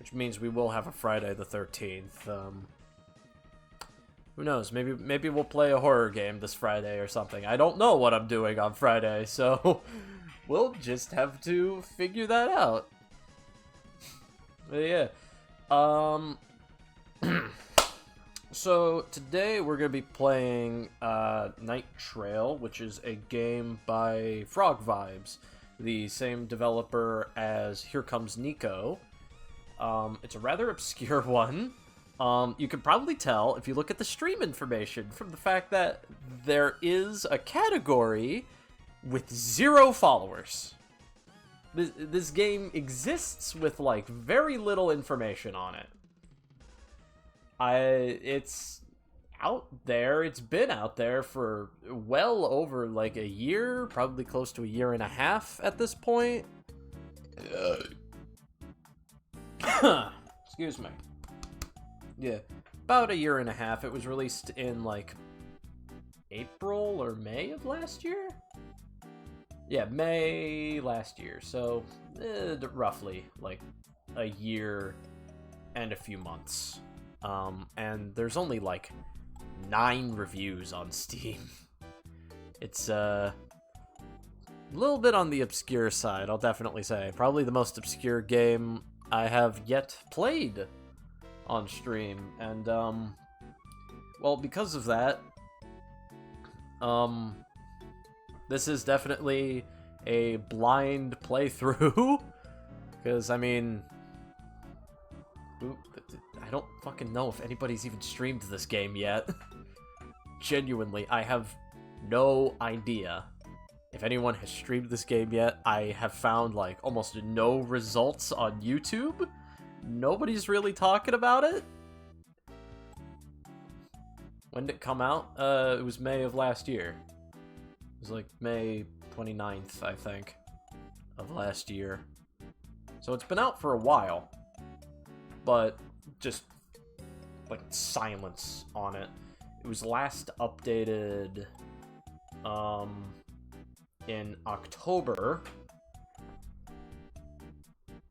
which means we will have a Friday the 13th. Who knows? Maybe we'll play a horror game this Friday or something. I don't know what I'm doing on Friday, so we'll just have to figure that out. But yeah. So today we're gonna be playing Night Trail, which is a game by Frog Vibes, the same developer as Here Comes Nico. It's a rather obscure one. You can probably tell if you look at the stream information from the fact that there is a category with 0 followers. This game exists with, like, very little information on it. It's out there. It's been out there for well over, like, a year, probably close to a year and a half at this point. Excuse me. Yeah, about a year and a half. It was released in, like, April or May of last year? Yeah, May last year. So, roughly, like, a year and a few months. And there's only, like, 9 reviews on Steam. It's, a little bit on the obscure side, I'll definitely say. Probably the most obscure game I have yet played on stream. And, well, because of that, this is definitely a blind playthrough. Because, I mean, I don't fucking know if anybody's even streamed this game yet. Genuinely, I have no idea if anyone has streamed this game yet. I have found, like, almost no results on YouTube. Nobody's really talking about it. When did it come out? It was May of last year. It was, like, May 29th, I think, of last year. So it's been out for a while. But just, like, silence on it. It was last updated in October,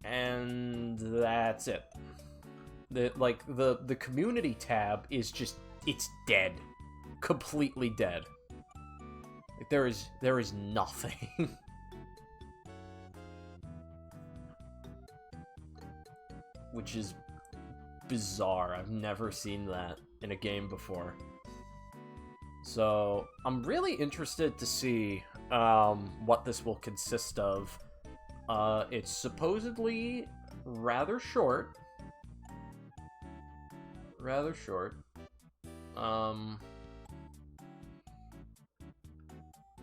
and that's it. The community tab is just, it's dead. Completely dead. Like, there is nothing. Which is bizarre. I've never seen that in a game before. So, I'm really interested to see what this will consist of. It's supposedly rather short. Rather short.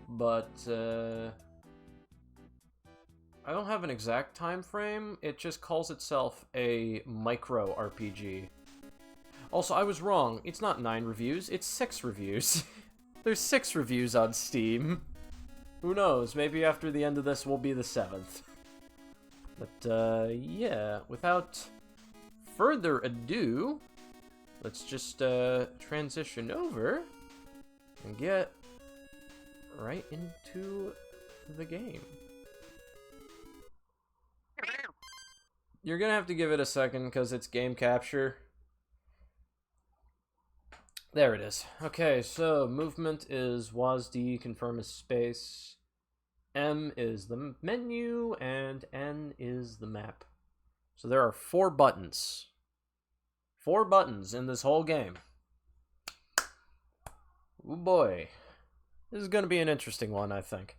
But, I don't have an exact time frame. It just calls itself a micro RPG. Also, I was wrong. It's not 9 reviews, it's 6 reviews. There's 6 reviews on Steam. Who knows? Maybe after the end of this will be the 7th. But, yeah, without further ado, let's just, transition over and get right into the game. You're gonna have to give it a second because it's game capture. There it is. Okay, so movement is WASD, confirm is space, M is the menu, and N is the map. So there are 4 buttons. 4 buttons in this whole game. Oh boy. This is gonna be an interesting one, I think.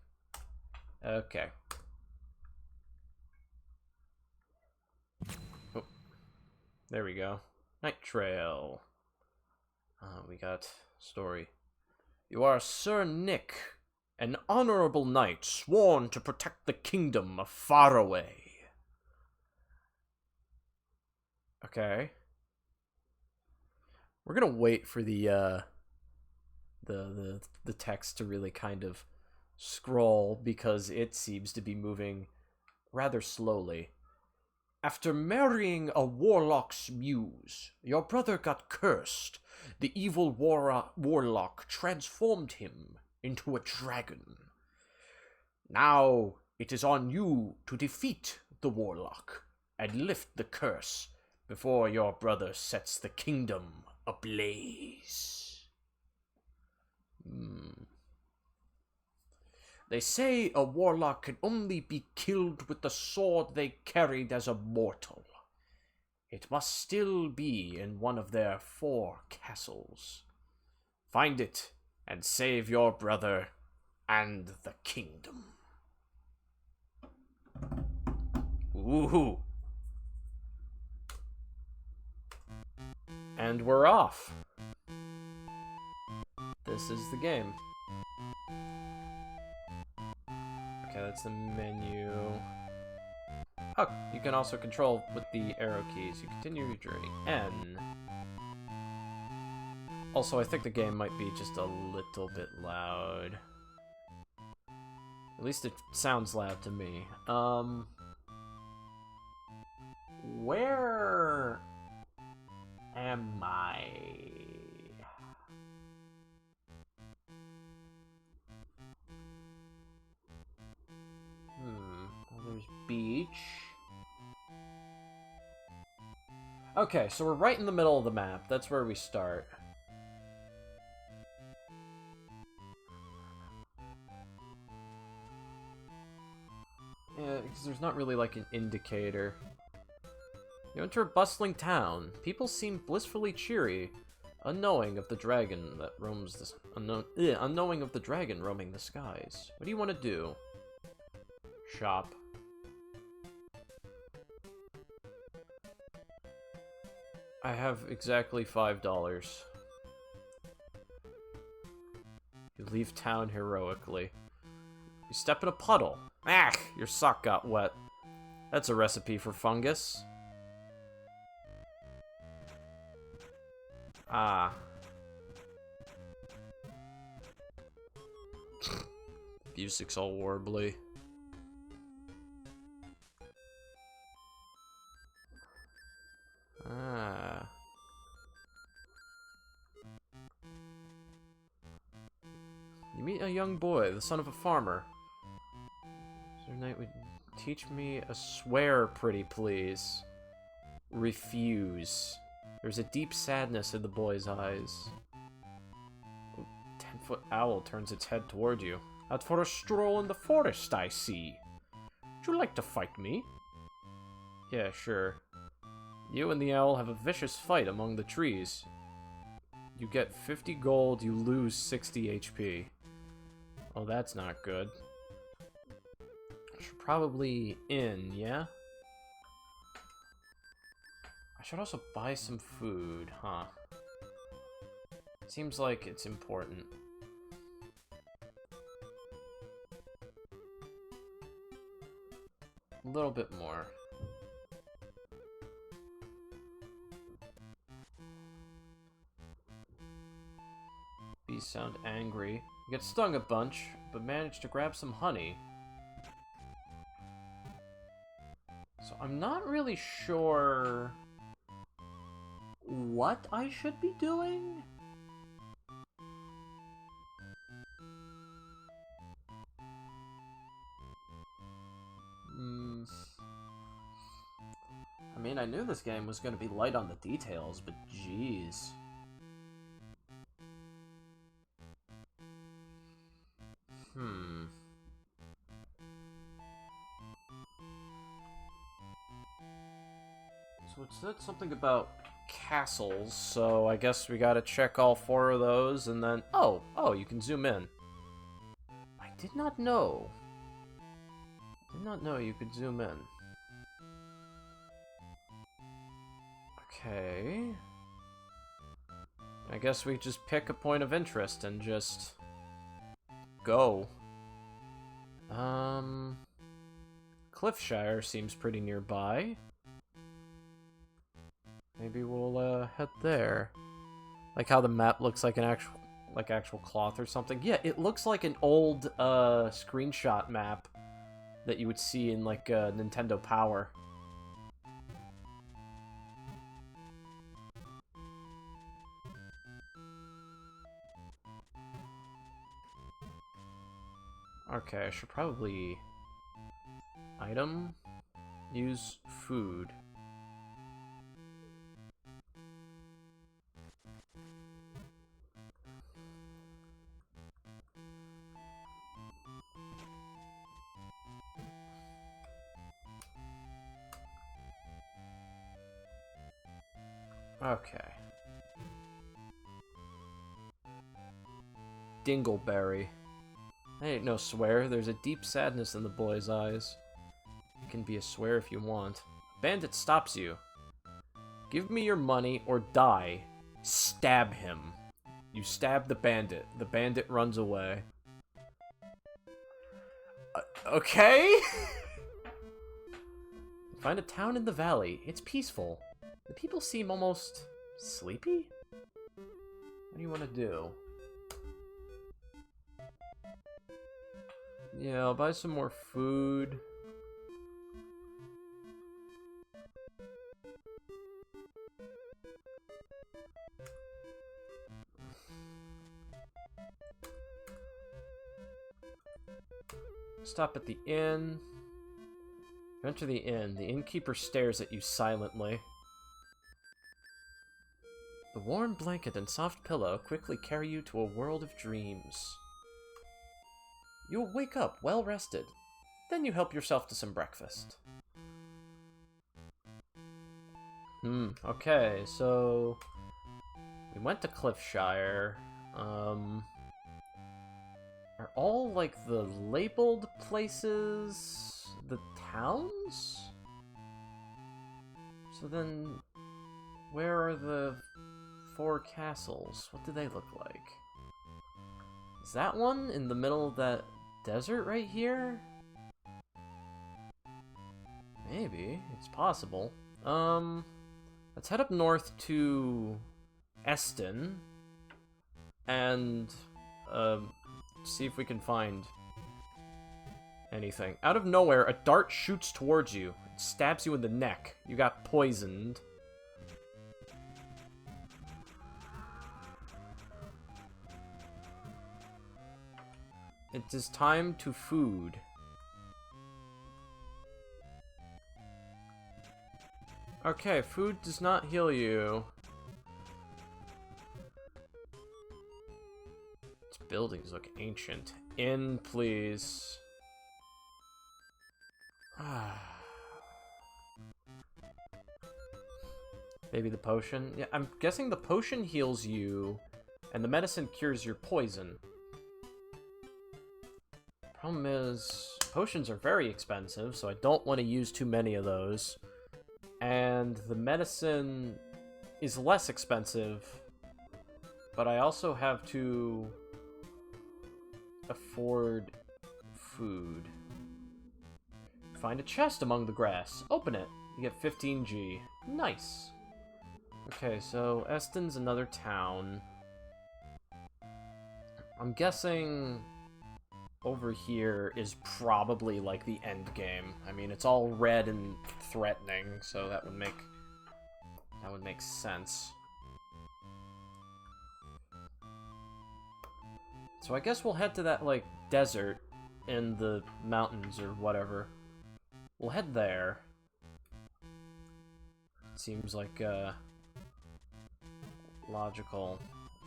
Okay. Oh. There we go. Night Trail. We got story. You are Sir Nick, an honorable knight sworn to protect the kingdom of Faraway. Okay. We're gonna wait for the text to really kind of scroll because it seems to be moving rather slowly. After marrying a warlock's muse, your brother got cursed. The evil warlock transformed him into a dragon. Now it is on you to defeat the warlock and lift the curse before your brother sets the kingdom ablaze. They say a warlock can only be killed with the sword they carried as a mortal. It must still be in one of their 4 castles. Find it and save your brother and the kingdom. Woohoo! And we're off. This is the game. Okay, that's the menu. Oh, you can also control with the arrow keys. You continue your journey. N. Also, I think the game might be just a little bit loud. At least it sounds loud to me. Where am I? Well, there's beach. Okay, so we're right in the middle of the map. That's where we start. Yeah, because there's not really like an indicator. You enter a bustling town. People seem blissfully cheery, unknowing of the dragon that roams the unknowing of the dragon roaming the skies. What do you want to do? Shop. I have exactly $5. You leave town heroically. You step in a puddle. Ah! Your sock got wet. That's a recipe for fungus. Ah. Music's all warbly. Ah. You meet a young boy, the son of a farmer. Sir Knight would teach me a swear, pretty please. Refuse. There's a deep sadness in the boy's eyes. 10-foot owl turns its head toward you. Out for a stroll in the forest, I see. Would you like to fight me? Yeah, sure. You and the owl have a vicious fight among the trees. You get 50 gold, you lose 60 HP. Oh, that's not good. I should probably in, yeah? I should also buy some food, huh? Seems like it's important. A little bit more. Bees sound angry. You get stung a bunch, but manage to grab some honey. So I'm not really sure what I should be doing. I mean, I knew this game was going to be light on the details, but jeez. So it said something about castles, so I guess we gotta check all 4 of those, and then... Oh, you can zoom in. I did not know. I did not know you could zoom in. Okay. I guess we just pick a point of interest and just... go. Cliffshire seems pretty nearby. Maybe we'll head there. Like how the map looks like an actual cloth or something. Yeah, it looks like an old screenshot map that you would see in like Nintendo Power. Okay, I should probably item, use food. Okay. Dingleberry. I ain't no swear. There's a deep sadness in the boy's eyes. You can be a swear if you want. Bandit stops you. Give me your money or die. Stab him. You stab the bandit. The bandit runs away. Okay? Find a town in the valley. It's peaceful. The people seem almost sleepy? What do you want to do? Yeah, I'll buy some more food. Stop at the inn. You enter the inn. The innkeeper stares at you silently. The warm blanket and soft pillow quickly carry you to a world of dreams. You'll wake up well rested. Then you help yourself to some breakfast. Okay, so we went to Cliffshire. Are all, like, the labeled places the towns? So then, where are the 4 castles? What do they look like? Is that one in the middle of that desert right here? Maybe. It's possible. Let's head up north to Eston and, see if we can find anything. Out of nowhere, a dart shoots towards you. It stabs you in the neck. You got poisoned. It is time to food. Okay, food does not heal you. Its buildings look ancient. Inn, please. Maybe the potion? Yeah, I'm guessing the potion heals you, and the medicine cures your poison. Problem is, potions are very expensive, so I don't want to use too many of those. And the medicine is less expensive, but I also have to afford food. Find a chest among the grass. Open it. You get 15G. Nice. Okay, so Eston's another town. I'm guessing over here is probably like the end game. I mean, it's all red and threatening, so that would make sense. So I guess we'll head to that like desert in the mountains or whatever. We'll head there. Seems like a logical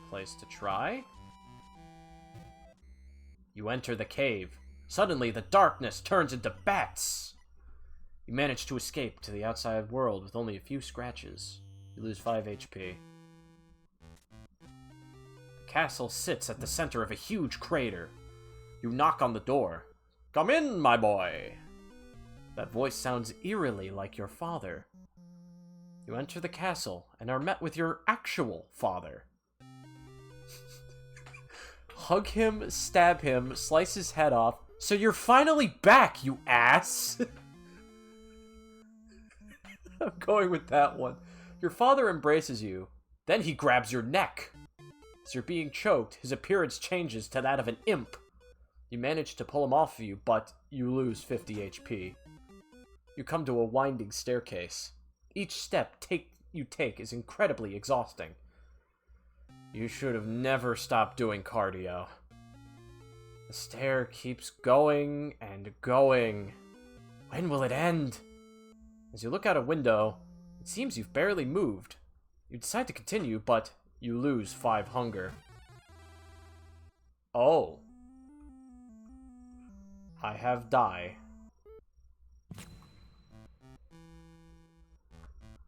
place to try. You enter the cave. Suddenly, the darkness turns into bats. You manage to escape to the outside world with only a few scratches. You lose 5 HP. The castle sits at the center of a huge crater. You knock on the door. Come in, my boy. That voice sounds eerily like your father. You enter the castle and are met with your actual father. Hug him, stab him, slice his head off. So you're finally back, you ass! I'm going with that one. Your father embraces you. Then he grabs your neck. As you're being choked, his appearance changes to that of an imp. You manage to pull him off of you, but you lose 50 HP. You come to a winding staircase. Each step you take is incredibly exhausting. You should have never stopped doing cardio. The stair keeps going and going. When will it end? As you look out a window, it seems you've barely moved. You decide to continue, but you lose 5 hunger. Oh. I have die.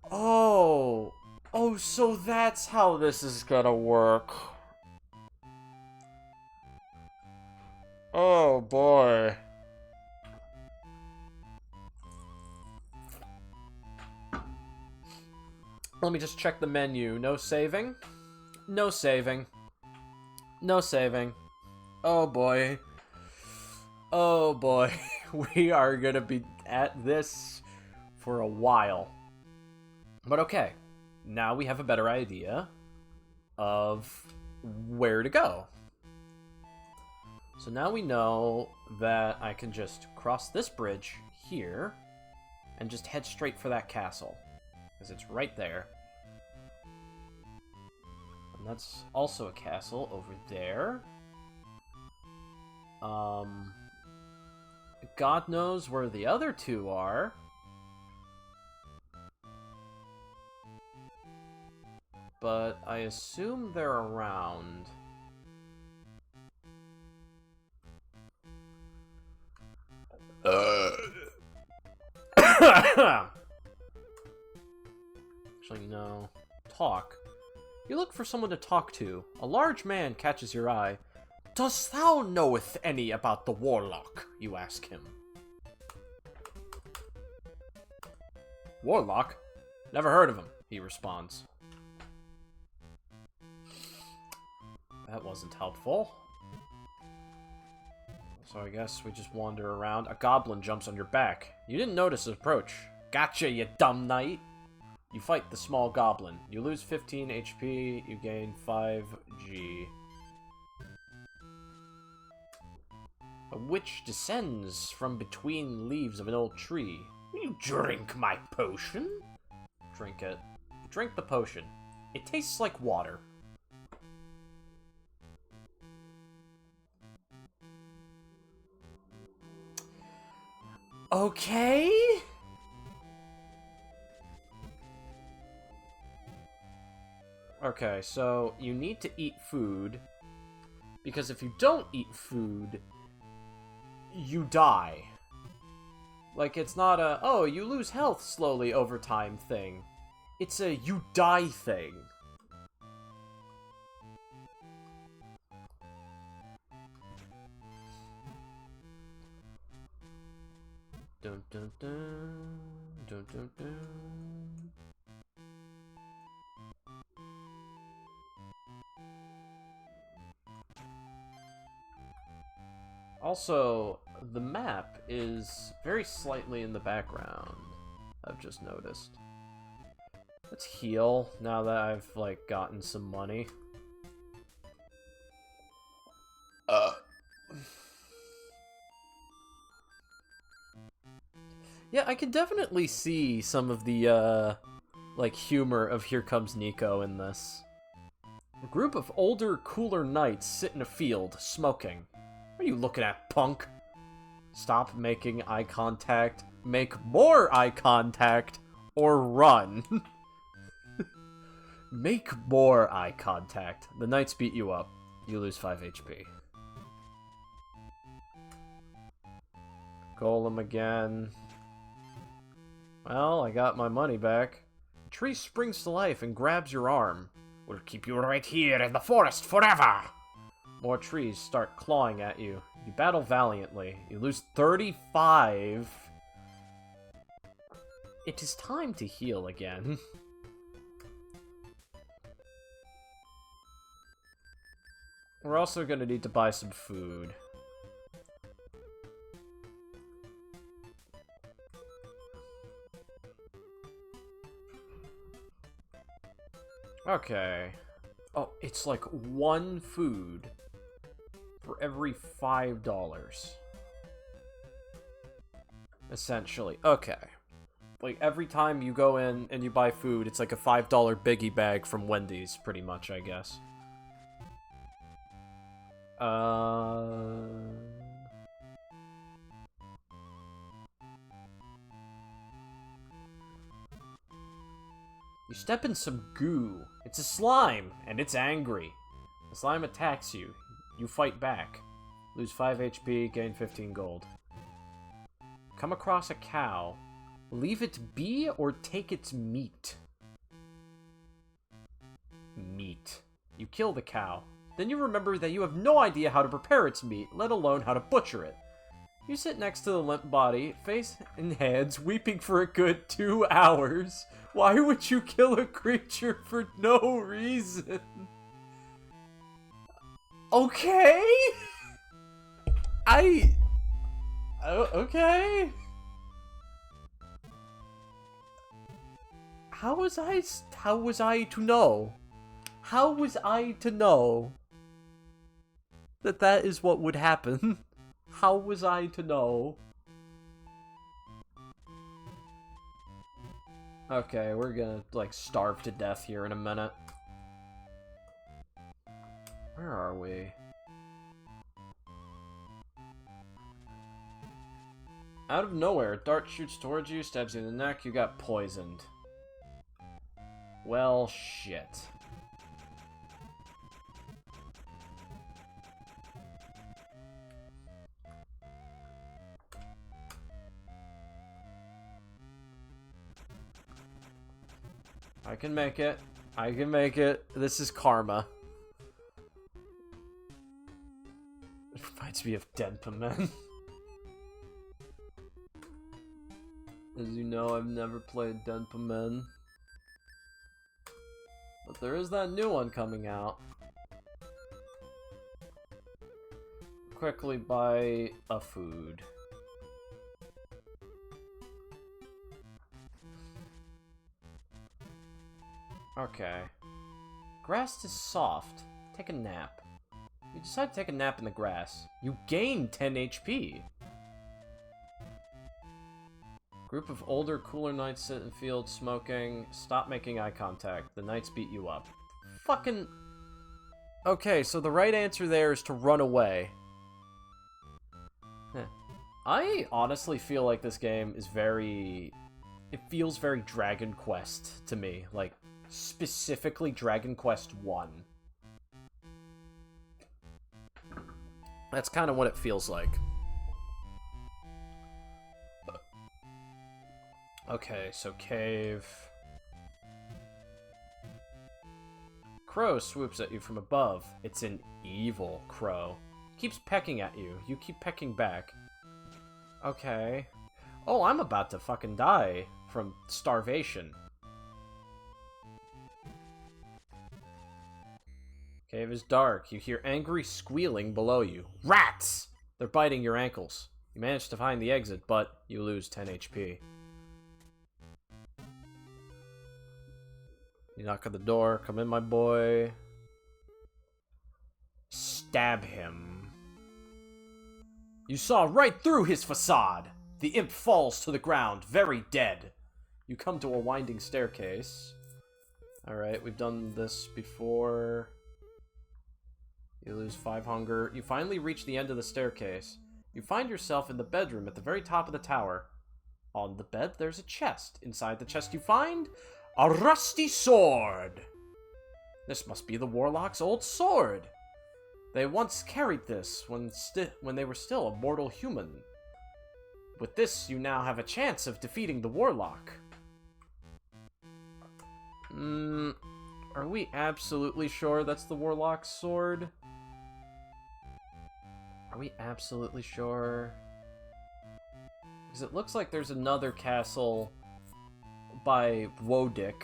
Oh. Oh, so that's how this is gonna work. Oh, boy. Let me just check the menu. No saving? No saving. No saving. Oh, boy. Oh, boy. We are gonna be at this for a while. But okay. Now we have a better idea of where to go. So now we know that I can just cross this bridge here and just head straight for that castle. Because it's right there. And that's also a castle over there. God knows where the other two are. But I assume they're around. Actually, no. Talk. You look for someone to talk to. A large man catches your eye. Dost thou knoweth any about the warlock? You ask him. Warlock? Never heard of him, he responds. That wasn't helpful. So I guess we just wander around. A goblin jumps on your back. You didn't notice his approach. Gotcha, you dumb knight. You fight the small goblin. You lose 15 HP. You gain 5G. A witch descends from between leaves of an old tree. Will you drink my potion? Drink it. Drink the potion. It tastes like water. Okay. Okay, so you need to eat food, because if you don't eat food, you die. Like, it's not a, oh, you lose health slowly over time thing. It's a, you die thing. Dun dun dun, dun dun dun. Also, the map is very slightly in the background, I've just noticed. Let's heal now that I've, like, gotten some money. Yeah, I can definitely see some of the, like, humor of Here Comes Nico in this. A group of older, cooler knights sit in a field, smoking. What are you looking at, punk? Stop making eye contact, make more eye contact, or run. Make more eye contact. The knights beat you up. You lose 5 HP. Golem again. Well, I got my money back. The tree springs to life and grabs your arm. We'll keep you right here in the forest forever! More trees start clawing at you. You battle valiantly. You lose 35. It is time to heal again. We're also gonna need to buy some food. Okay. Oh, it's like one food for every $5. Essentially. Okay. Like, every time you go in and you buy food, it's like a $5 biggie bag from Wendy's, pretty much, I guess. You step in some goo. It's a slime, and it's angry. The slime attacks you. You fight back. Lose 5 HP, gain 15 gold. Come across a cow. Leave it be or take its meat. You kill the cow. Then you remember that you have no idea how to prepare its meat, let alone how to butcher it. You sit next to the limp body, face in hands, weeping for a good 2 hours. Why would you kill a creature for no reason? Okay? Okay? How was I to know? How was I to know that that is what would happen? How was I to know? Okay, we're gonna, like, starve to death here in a minute. Where are we? Out of nowhere, a dart shoots towards you, stabs you in the neck, you got poisoned. Well, shit. I can make it. I can make it. This is karma. It reminds me of Denpa. As you know, I've never played Denpa. But there is that new one coming out. Quickly buy a food. Okay. Grass is soft. Take a nap. You decide to take a nap in the grass. You gain 10 HP. Group of older, cooler knights sit in field smoking. Stop making eye contact. The knights beat you up. Fucking... Okay, so the right answer there is to run away. I honestly feel like this game is very... It feels very Dragon Quest to me. Like, specifically Dragon Quest 1. That's kind of what it feels like. Okay, so cave. Crow swoops at you from above. It's an evil crow. Keeps pecking at you. You keep pecking back. Okay. Oh, I'm about to fucking die from starvation. Cave is dark. You hear angry squealing below you. Rats! They're biting your ankles. You manage to find the exit, but you lose 10 HP. You knock on the door. Come in, my boy. Stab him. You saw right through his facade. The imp falls to the ground, very dead. You come to a winding staircase. Alright, we've done this before. You lose 5 hunger. You finally reach the end of the staircase. You find yourself in the bedroom at the very top of the tower. On the bed, there's a chest. Inside the chest, you find a rusty sword. This must be the warlock's old sword. They once carried this when they were still a mortal human. With this, you now have a chance of defeating the warlock. Are we absolutely sure that's the warlock's sword? Are we absolutely sure? Because it looks like there's another castle by Wodick.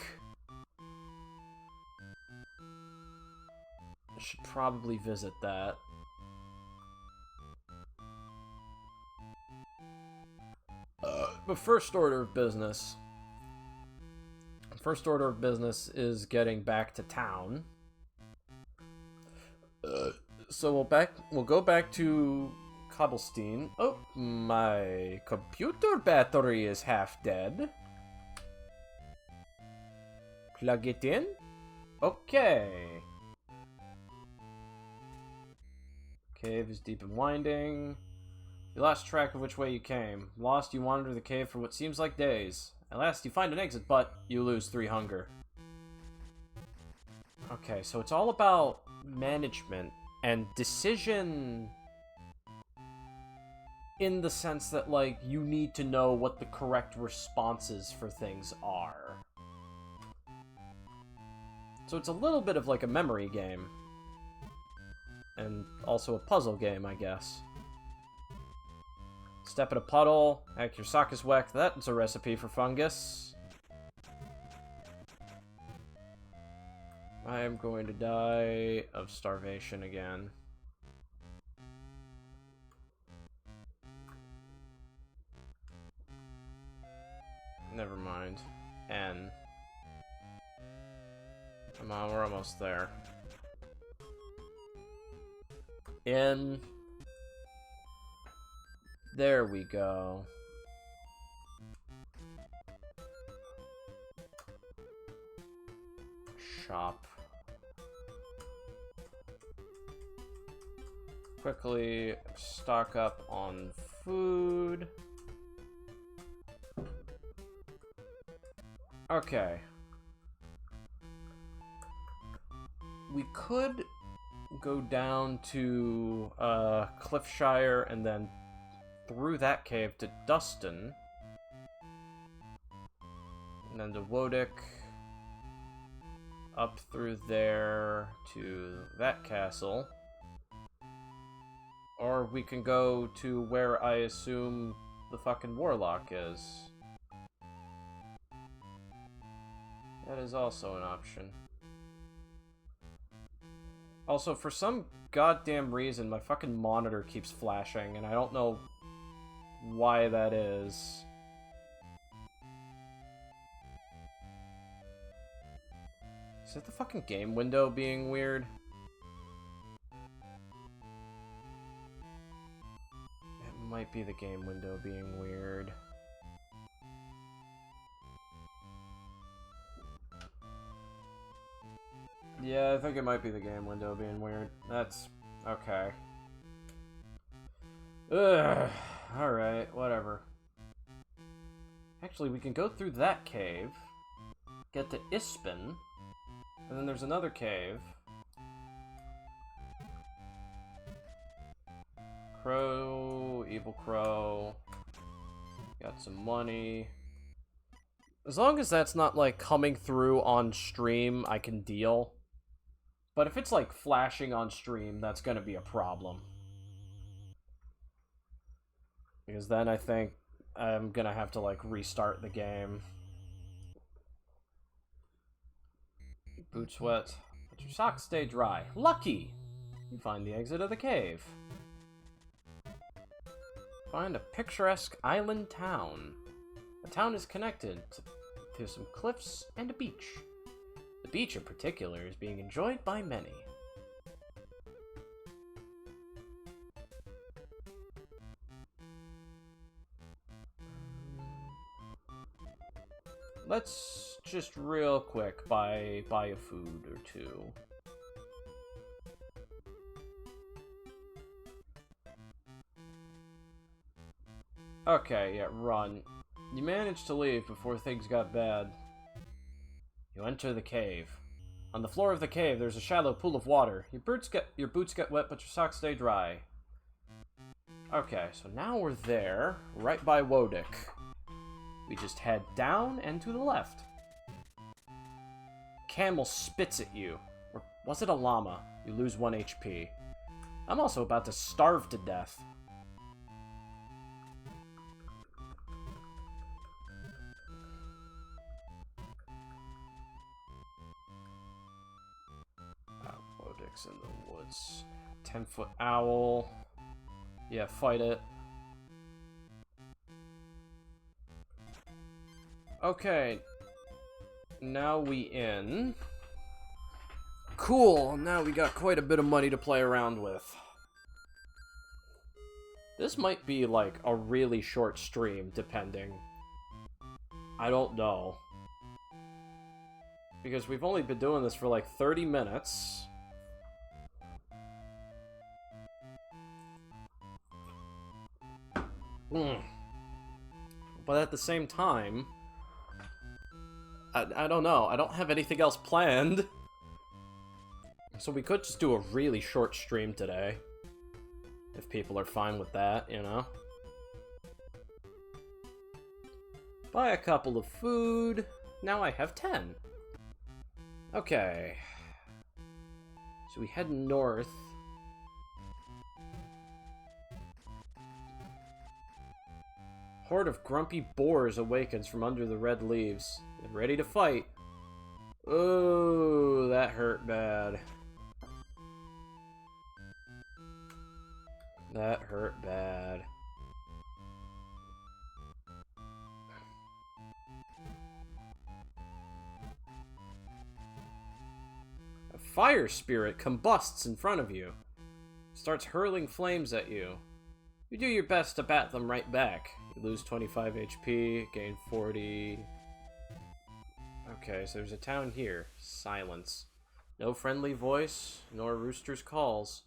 I should probably visit that. But first order of business. First order of business is getting back to town. So we'll go back to Cobblestein. Oh, my computer battery is half dead. Plug it in. Okay. Cave is deep and winding. You lost track of which way you came. Lost, you wander the cave for what seems like days. At last, you find an exit, but you lose 3 hunger. Okay, so it's all about management and decision in the sense that, like, you need to know what the correct responses for things are. So it's a little bit of like a memory game. And also a puzzle game, I guess. Step in a puddle, act your sock is whacked. That's a recipe for fungus. I am going to die of starvation again. Never mind. N. Come on, we're almost there. N. There we go. Shop. Quickly stock up on food. Okay. We could go down to Cliffshire and then through that cave to Dustin. And then to Wodick. Up through there to that castle. Or we can go to where I assume the fucking warlock is. That is also an option. Also, for some goddamn reason, my fucking monitor keeps flashing, and I don't know why that is. Is it the fucking game window being weird? It might be the game window being weird. Yeah, I think it might be the game window being weird. That's okay. Ugh. Alright, whatever. Actually, we can go through that cave, get to Ispin, and then there's another cave. Crow, evil crow. Got some money. As long as that's not, like, coming through on stream, I can deal. But if it's, like, flashing on stream, that's gonna be a problem. Because then I think I'm gonna have to, like, restart the game. Boots wet, but your socks stay dry. Lucky! You find the exit of the cave. Find a picturesque island town. The town is connected to some cliffs and a beach. The beach in particular is being enjoyed by many. Let's just real quick buy a food or two. Okay, yeah, run. You managed to leave before things got bad. You enter the cave. On the floor of the cave, there's a shallow pool of water. Your boots get wet, but your socks stay dry. Okay, so now we're there, right by Wodick. We just head down and to the left. Camel spits at you. Or was it a llama? You lose 1 HP. I'm also about to starve to death. Wodick's in the woods. 10-foot owl. Yeah, fight it. Okay. Now we in. Cool, now we got quite a bit of money to play around with. This might be like a really short stream, depending. I don't know. Because we've only been doing this for like 30 minutes. But at the same time, I don't know. I don't have anything else planned. So we could just do a really short stream today. If people are fine with that, you know? Buy a couple of food. Now I have 10. Okay. So we head north. Horde of grumpy boars awakens from under the red leaves. They're ready to fight. Oh, that hurt bad. That hurt bad. A fire spirit combusts in front of you. Starts hurling flames at you. You do your best to bat them right back. You lose 25 HP, gain 40. Okay, so there's a town here. Silence. No friendly voice, nor rooster's calls.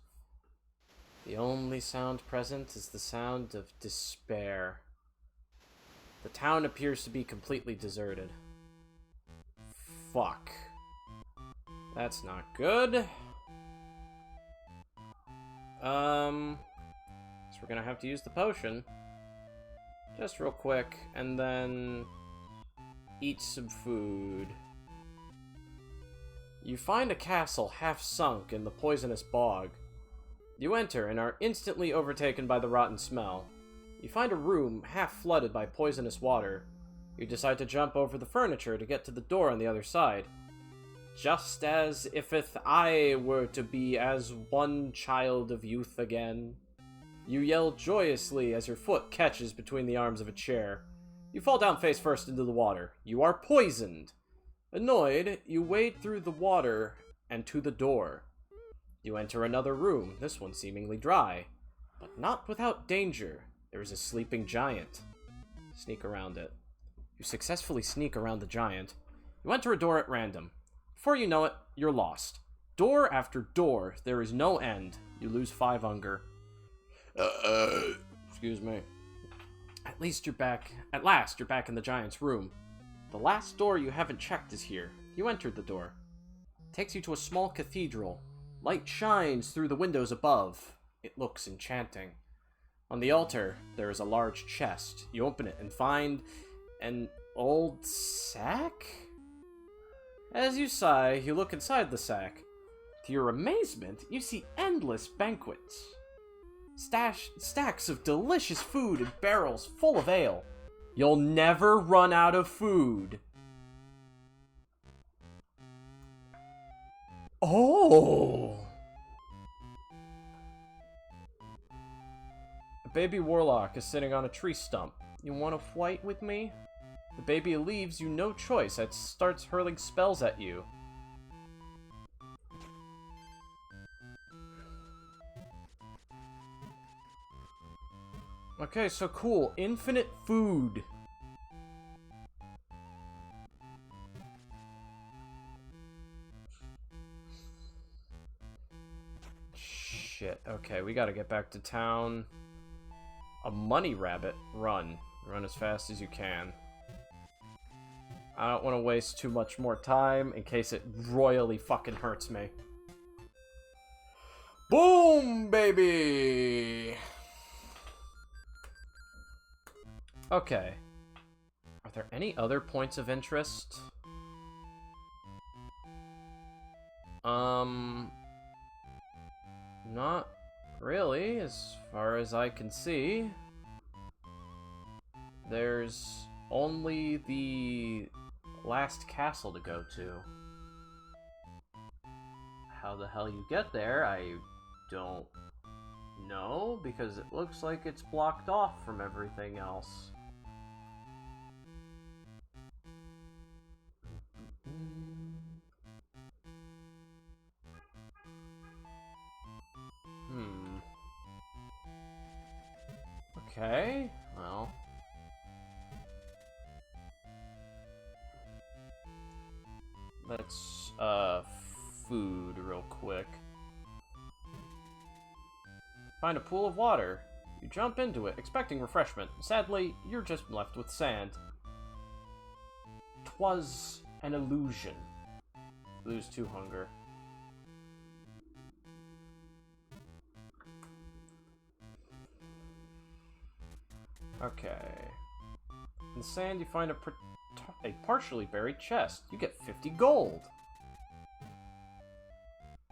The only sound present is the sound of despair. The town appears to be completely deserted. Fuck. That's not good. So we're gonna have to use the potion. Just real quick, and then eat some food. You find a castle half sunk in the poisonous bog. You enter and are instantly overtaken by the rotten smell. You find a room half flooded by poisonous water. You decide to jump over the furniture to get to the door on the other side. Just as if I were to be as one child of youth again. You yell joyously as your foot catches between the arms of a chair. You fall down face first into the water. You are poisoned. Annoyed, you wade through the water and to the door. You enter another room, this one seemingly dry. But not without danger. There is a sleeping giant. Sneak around it. You successfully sneak around the giant. You enter a door at random. Before you know it, you're lost. Door after door, there is no end. You lose 5 hunger. Excuse me. At last, you're back in the giant's room. The last door you haven't checked is here. You entered the door. It takes you to a small cathedral. Light shines through the windows above. It looks enchanting. On the altar, there is a large chest. You open it and find an old sack? As you sigh, you look inside the sack. To your amazement, you see endless banquets. Stacks of delicious food and barrels full of ale. You'll never run out of food. Oh! A baby warlock is sitting on a tree stump. You want to fight with me? The baby leaves you no choice. It starts hurling spells at you. Okay, so cool. Infinite food. Shit. Okay, we gotta get back to town. A money rabbit. Run. Run as fast as you can. I don't want to waste too much more time in case it royally fucking hurts me. Boom, baby! Okay. Are there any other points of interest? Not really, as far as I can see. There's only the last castle to go to. How the hell you get there, I don't know, because it looks like it's blocked off from everything else. Okay, well. Let's, food real quick. Find a pool of water. You jump into it, expecting refreshment. Sadly, you're just left with sand. 'Twas an illusion. Lose 2 hunger. Okay. In the sand, you find a partially buried chest. You get 50 gold.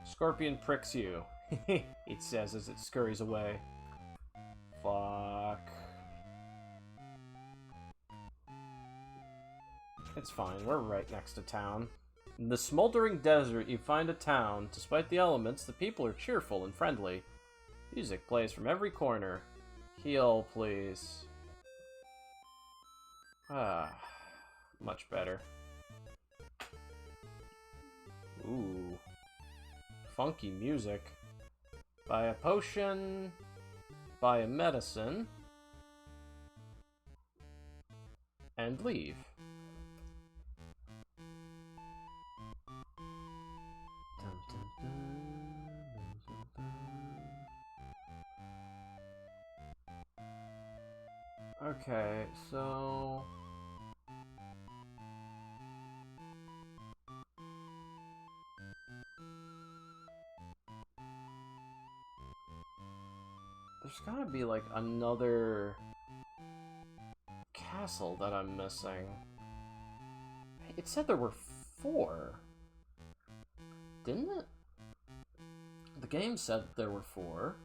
Scorpion pricks you, it says as it scurries away. Fuck. It's fine, we're right next to town. In the smoldering desert, you find a town. Despite the elements, the people are cheerful and friendly. Music plays from every corner. Heal, please. Ah, much better. Ooh. Funky music. Buy a potion. Buy a medicine. And leave. Okay, so... there's gotta be, like, another castle that I'm missing. It said there were 4. Didn't it? The game said there were 4.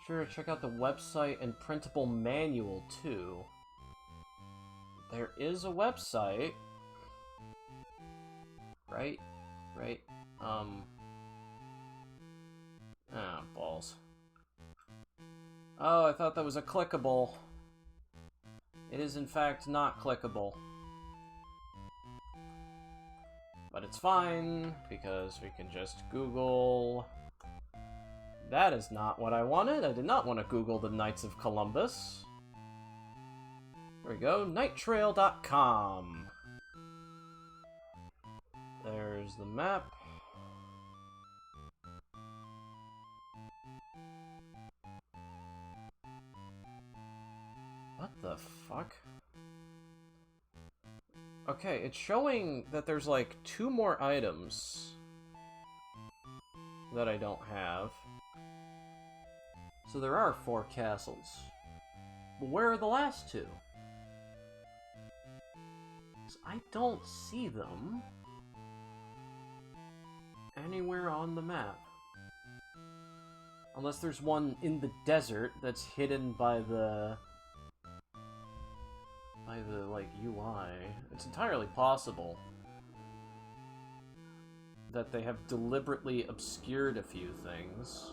Sure, check out the website and printable manual, too. There is a website. Right? Right? Ah, balls. Oh, I thought that was a clickable. It is, in fact, not clickable. But it's fine, because we can just Google... That is not what I wanted. I did not want to Google the Knights of Columbus. There we go, knighttrail.com. There's the map. What the fuck? Okay, it's showing that there's like 2 more items that I don't have. So there are 4 castles. But where are the last 2? 'Cause I don't see them anywhere on the map. Unless there's one in the desert that's hidden by the like UI. It's entirely possible that they have deliberately obscured a few things.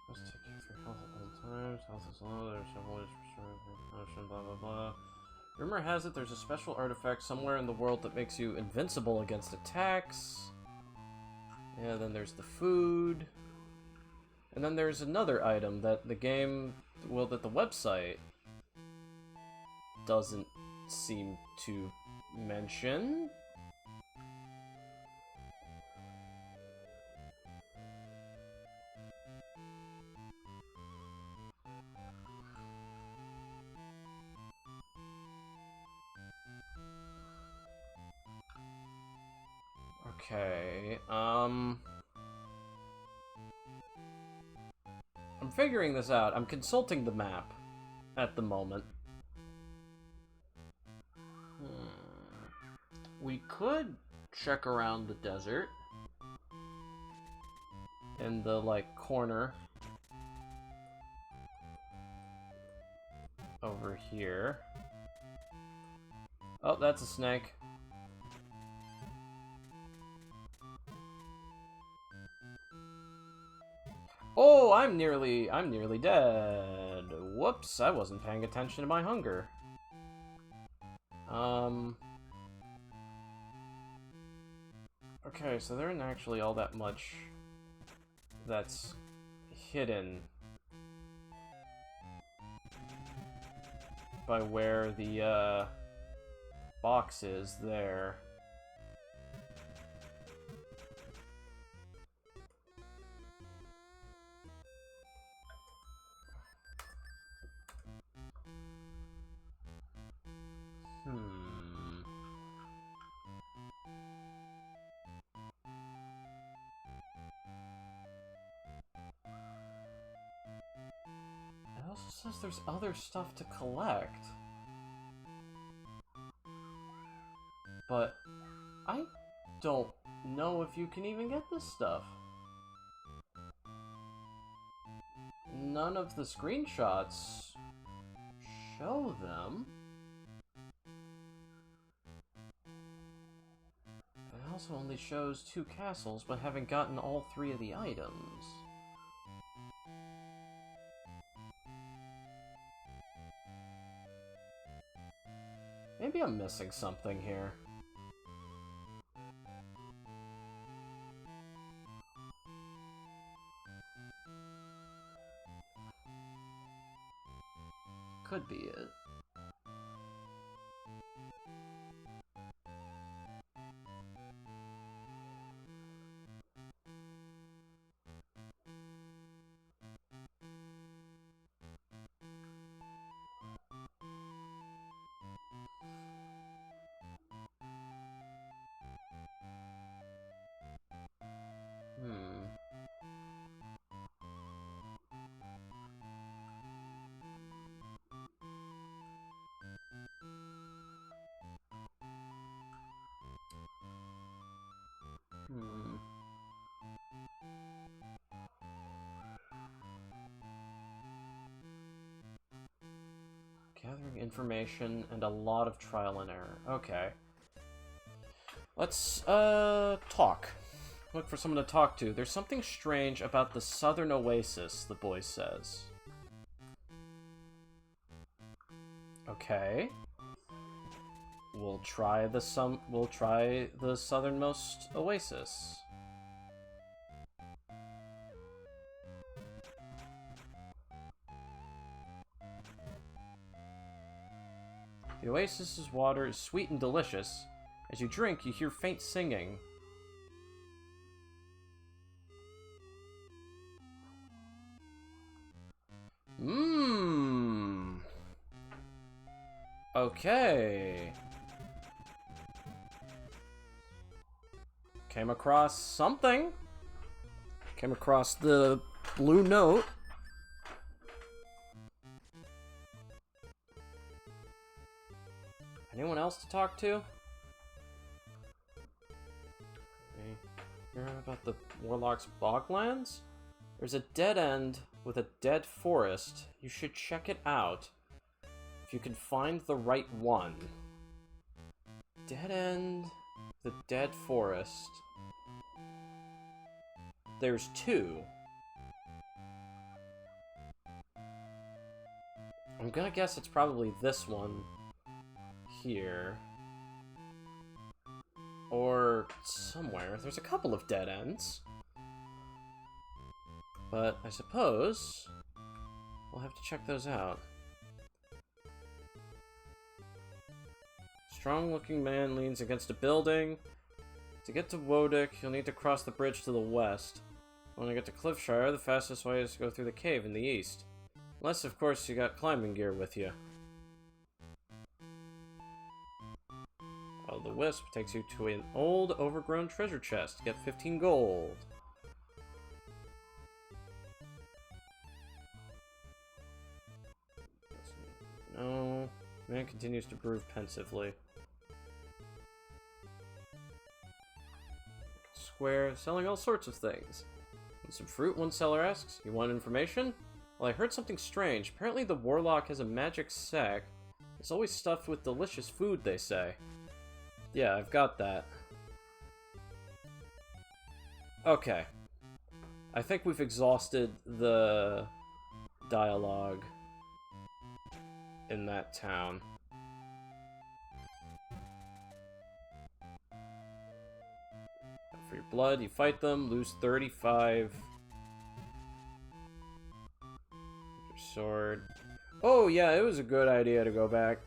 Let's take you through health at all times. Health is low, there's several ways to restore potion, blah blah blah. Rumor has it there's a special artifact somewhere in the world that makes you invincible against attacks. Yeah, then there's the food. And then there's another item that the game, well, that the website doesn't seem to mention. Okay, I'm figuring this out. I'm consulting the map at the moment. We could check around the desert in the, like, corner over here. Oh, that's a snake. Oh, I'm nearly dead. Whoops, I wasn't paying attention to my hunger. Okay, so there isn't actually all that much that's hidden by where the box is there. It also says there's other stuff to collect. But I don't know if you can even get this stuff. None of the screenshots show them. It also only shows 2 castles, but haven't gotten all 3 of the items. Maybe I'm missing something here. Could be it. Gathering information and a lot of trial and error. Okay. Let's, talk. Look for someone to talk to. There's something strange about the southern oasis, the boy says. Okay. We'll try the southernmost oasis. The oasis's water is sweet and delicious. As you drink, you hear faint singing. Okay. Came across something. Came across the blue note. Anyone else to talk to? Hear about the Warlock's Boglands? There's a dead end with a dead forest. You should check it out. If you can find the right one. Dead end, the dead forest. There's 2. I'm gonna guess it's probably this one here. Or somewhere. There's a couple of dead ends. But I suppose we'll have to check those out. Strong-looking man leans against a building. To get to Wodik, you'll need to cross the bridge to the west. When I get to Cliffshire, the fastest way is to go through the cave in the east. Unless, of course, you got climbing gear with you. The Wisp takes you to an old, overgrown treasure chest. Get 15 gold. No. Man continues to brood pensively. Square, selling all sorts of things. Want some fruit, one seller asks. You want information? Well, I heard something strange. Apparently the Warlock has a magic sack. It's always stuffed with delicious food, they say. Yeah, I've got that. Okay. I think we've exhausted the dialogue in that town. For your blood, you fight them, lose 35. Your sword. Oh yeah, it was a good idea to go back.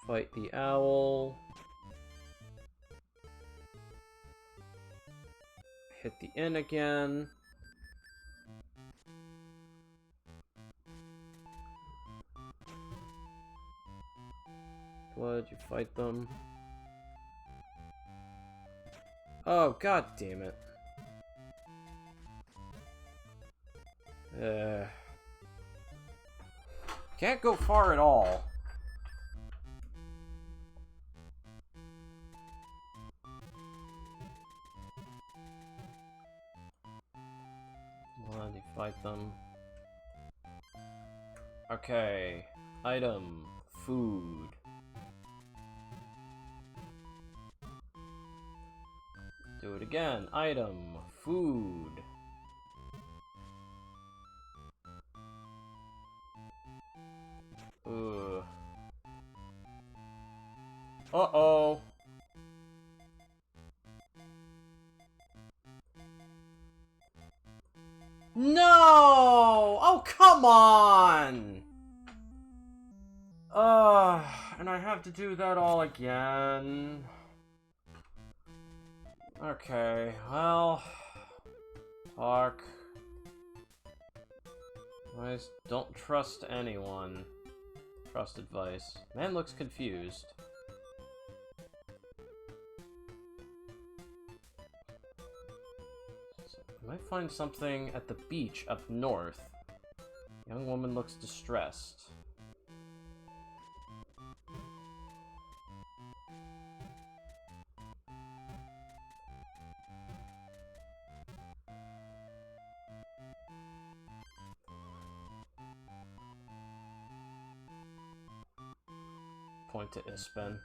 Fight the owl. Hit the inn again. Blood, you fight them. Oh, god damn it. Can't go far at all. Blood, you fight them. Okay. Item. Food. Do it again. Item. Food. Ugh. Uh-oh. No! Oh, come on! And I have to do that all again. Okay, well... Talk. I don't trust anyone. Trust advice. Man looks confused. I might find something at the beach up north. Young woman looks distressed. Point to Ispen.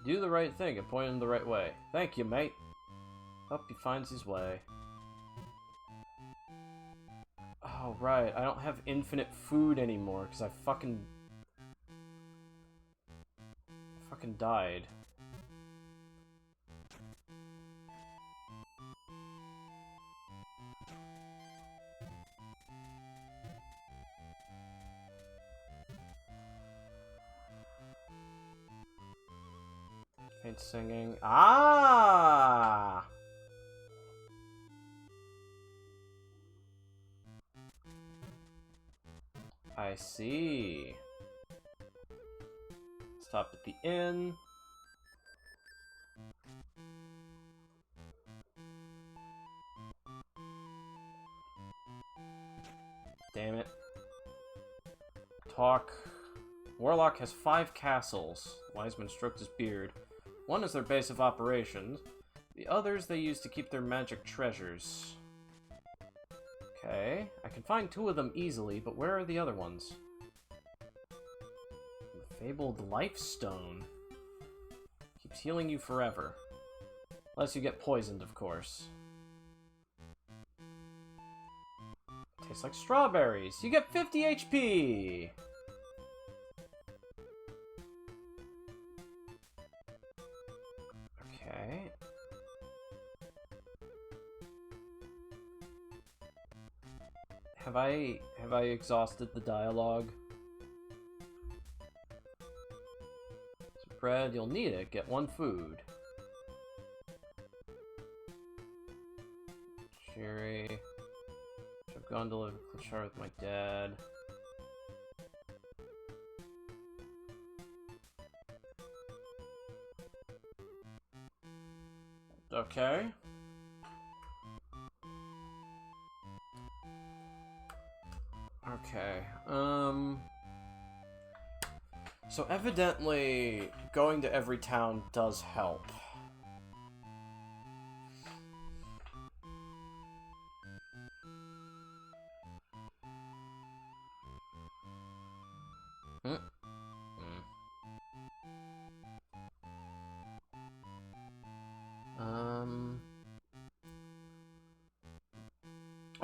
Do the right thing and point him the right way. Thank you, mate. Hope he finds his way. Oh, right. I don't have infinite food anymore because I fucking died. Faint singing. Ah! I see. Stop at the inn. Damn it. Talk. Warlock has 5 castles. Wiseman stroked his beard. One is their base of operations. The others they use to keep their magic treasures. Okay, I can find 2 of them easily, but where are the other ones? The fabled Life Stone. Keeps healing you forever. Unless you get poisoned, of course. Tastes like strawberries. You get 50 HP! Okay. Have I exhausted the dialogue? Bread, you'll need it. Get 1 food. Sherry. I've gone to live in Cliffshire with my dad. Okay. Okay, so evidently, going to every town does help.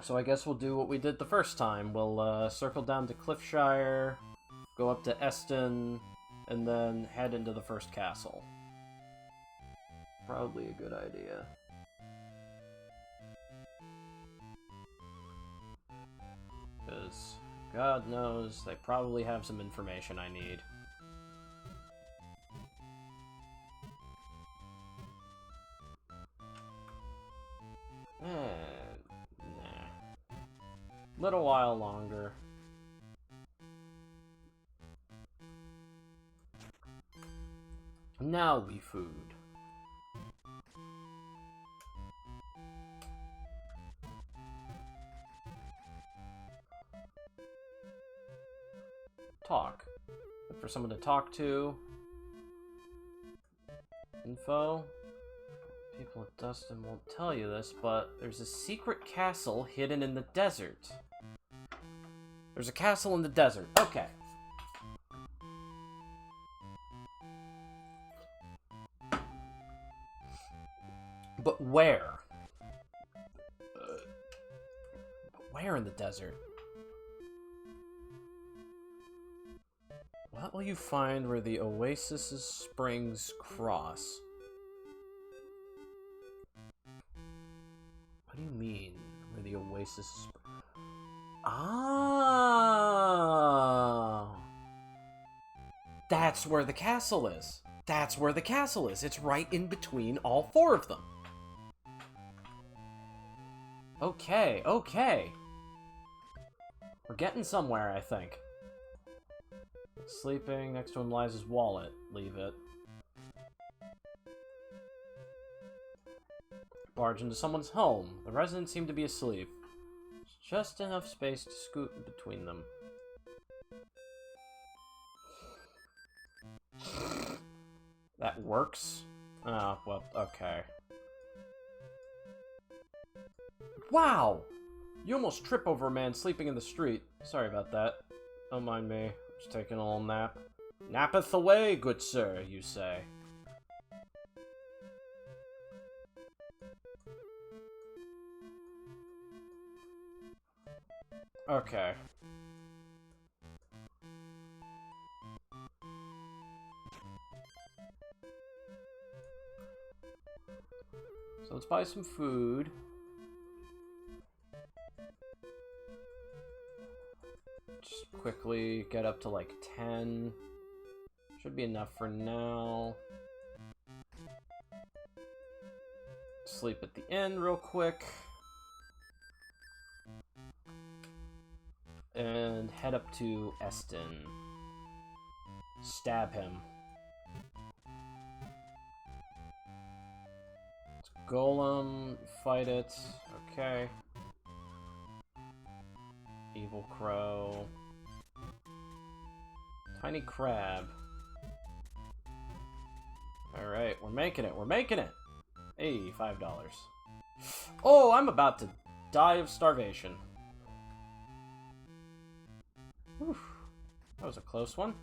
So I guess we'll do what we did the first time. We'll circle down to Cliffshire, go up to Eston, and then head into the first castle. Probably a good idea. Because, God knows, they probably have some information I need. Little while longer. Now we food. Talk. Look for someone to talk to. Info. People of Dustin won't tell you this, but there's a secret castle hidden in the desert. There's a castle in the desert. Okay. But where? But where in the desert? What will you find where the Oasis's springs cross? What do you mean, where the Oasis springs? Ah! That's where the castle is. That's where the castle is. It's right in between all four of them. Okay, okay. We're getting somewhere, I think. Sleeping. Next to him lies his wallet. Leave it. Barge into someone's home. The residents seem to be asleep. Just enough space to scoot in between them. That works? Oh, well, okay. Wow! You almost trip over a man sleeping in the street. Sorry about that. Don't mind me. Just taking a little nap. Nappeth away, good sir, you say. Okay. So let's buy some food. Just quickly get up to like 10. Should be enough for now. Sleep at the inn real quick. And head up to Eston. Stab him. It's Golem, fight it. Okay. Evil Crow. Tiny Crab. Alright, we're making it, we're making it! Hey, $5. Oh, I'm about to die of starvation. Whew. That was a close one.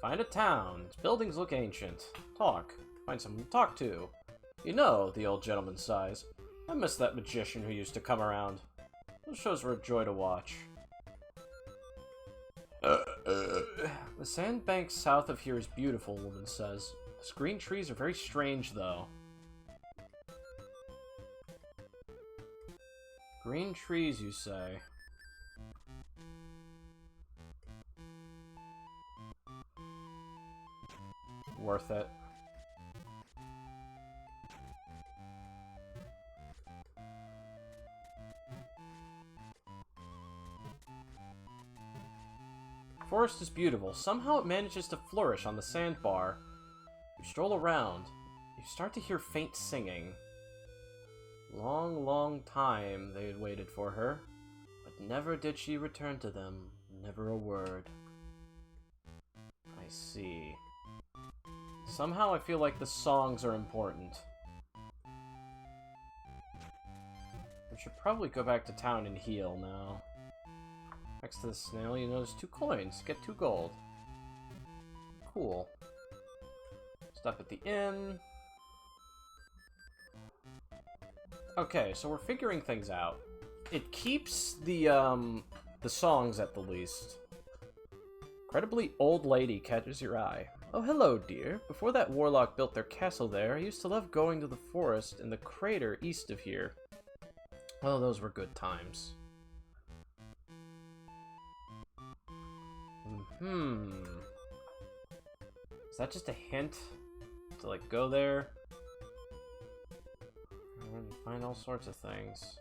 Find a town. Its buildings look ancient. Talk. Find someone to talk to. You know, the old gentleman sighs. I miss that magician who used to come around. Those shows were a joy to watch. The sandbank south of here is beautiful, woman says. The green trees are very strange, though. Green trees, you say? Worth it. Forest is beautiful. Somehow it manages to flourish on the sandbar. You stroll around. You start to hear faint singing. Long, long time they had waited for her, but never did she return to them. Never a word. I see. Somehow I feel like the songs are important. We should probably go back to town and heal now. Next to the snail, you notice 2 coins. Get 2 gold. Cool. Stop at the inn. Okay, so we're figuring things out. It keeps the songs at the least. Incredibly old lady catches your eye. Oh, hello, dear. Before that warlock built their castle there, I used to love going to the forest in the crater east of here. Oh, those were good times. Is that just a hint to, like, go there? And find all sorts of things.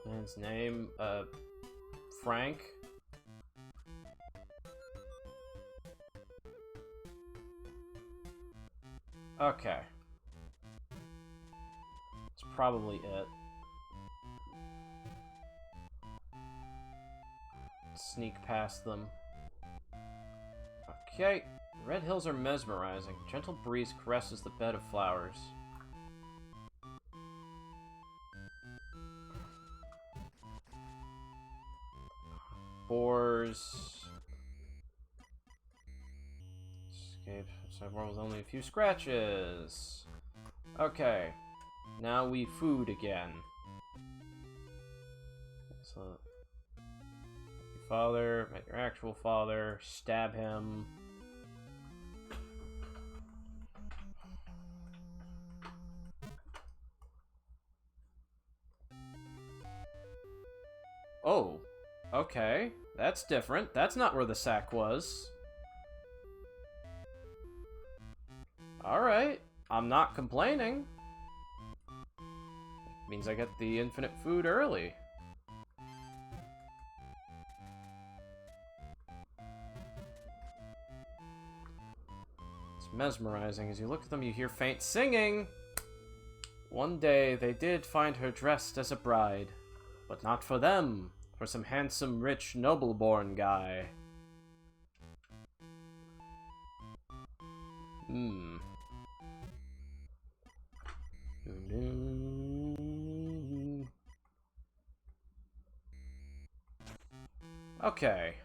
Man's name, Frank. Okay. That's probably it. Sneak past them. Okay. The red hills are mesmerizing. Gentle breeze caresses the bed of flowers. Boars. Escape outside world with only a few scratches. Okay. Now we food again. So, your father, met your actual father, stab him. Oh, okay. That's different. That's not where the sack was. Alright. I'm not complaining. Means I get the infinite food early. It's mesmerizing. As you look at them, you hear faint singing. One day, they did find her dressed as a bride. But not for them. For some handsome, rich, noble-born guy. Hmm. Okay.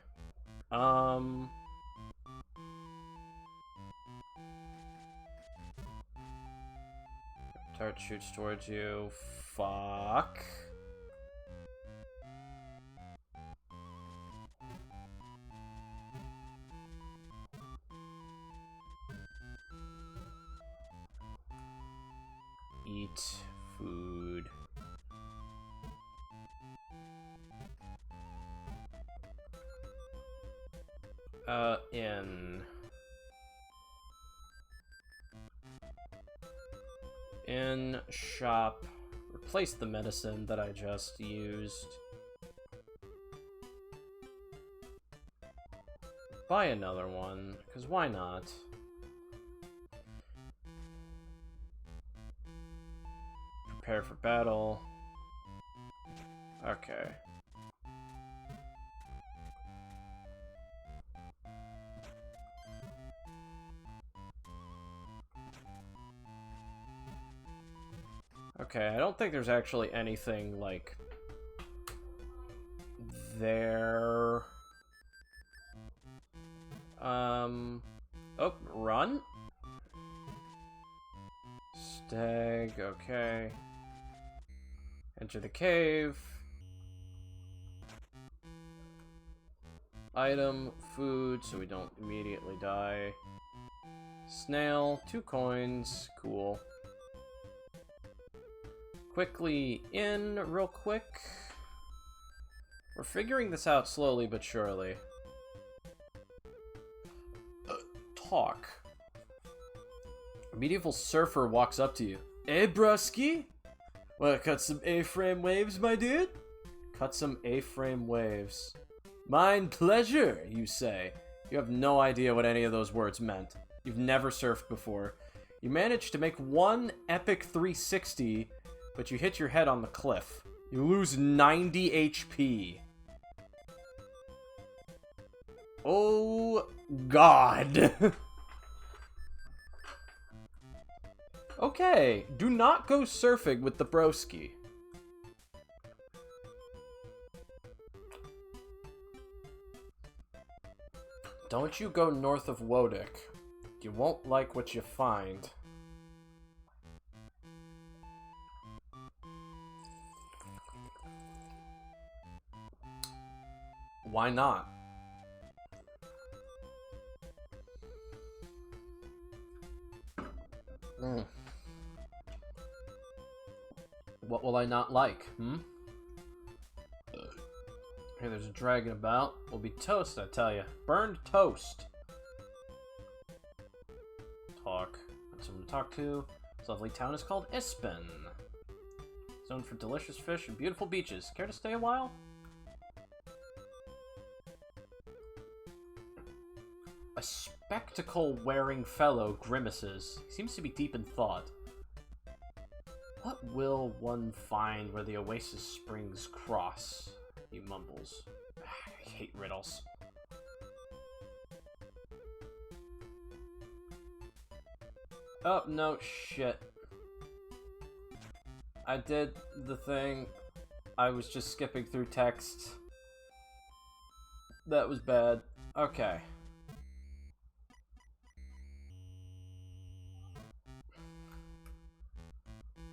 Dart shoots towards you. Fuck. Eat food. In shop. Replace the medicine that I just used. Buy another one, because why not? Prepare for battle. Okay. Okay, I don't think there's actually anything, like, there. Oh, run? Stag, okay. Enter the cave. Item, food, so we don't immediately die. Snail, 2 coins, cool. Quickly in, real quick. We're figuring this out slowly but surely. Talk. A medieval surfer walks up to you. Hey, brusky? Wanna cut some A-frame waves, my dude? Cut some A-frame waves. Mine pleasure, you say. You have no idea what any of those words meant. You've never surfed before. You managed to make one epic 360, but you hit your head on the cliff. You lose 90 HP. Oh, God. Okay, do not go surfing with the broski. Don't you go north of Wodick. You won't like what you find. Why not? What will I not like, Hey, there's a dragon about. Will be toast, I tell you. Burned toast. Talk. Got someone to talk to. This lovely town is called Espen. known for delicious fish and beautiful beaches. Care to stay a while? A spectacle-wearing fellow grimaces. He seems to be deep in thought. What will one find where the oasis springs cross? He mumbles. I hate riddles. Oh, no shit. I did the thing. I was just skipping through text. That was bad. Okay.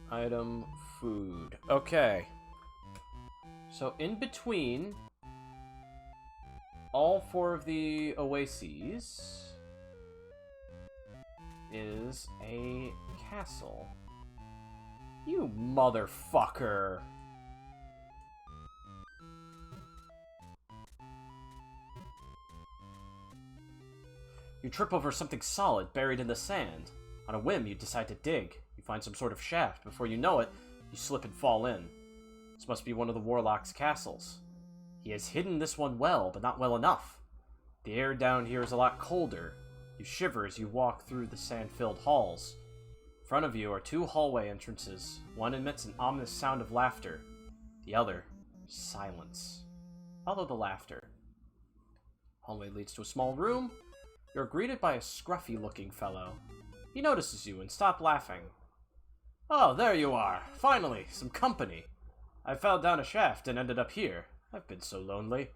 Item, food. Okay. So in between all 4 of the oases is a castle. You motherfucker! You trip over something solid buried in the sand. On a whim, you decide to dig. You find some sort of shaft. Before you know it, you slip and fall in. This must be one of the Warlock's castles. He has hidden this one well, but not well enough. The air down here is a lot colder. You shiver as you walk through the sand-filled halls. In front of you are 2 hallway entrances. One emits an ominous sound of laughter. The other, silence. Follow the laughter. Hallway leads to a small room. You're greeted by a scruffy-looking fellow. He notices you and stops laughing. Oh, there you are. Finally, some company. I fell down a shaft and ended up here. I've been so lonely.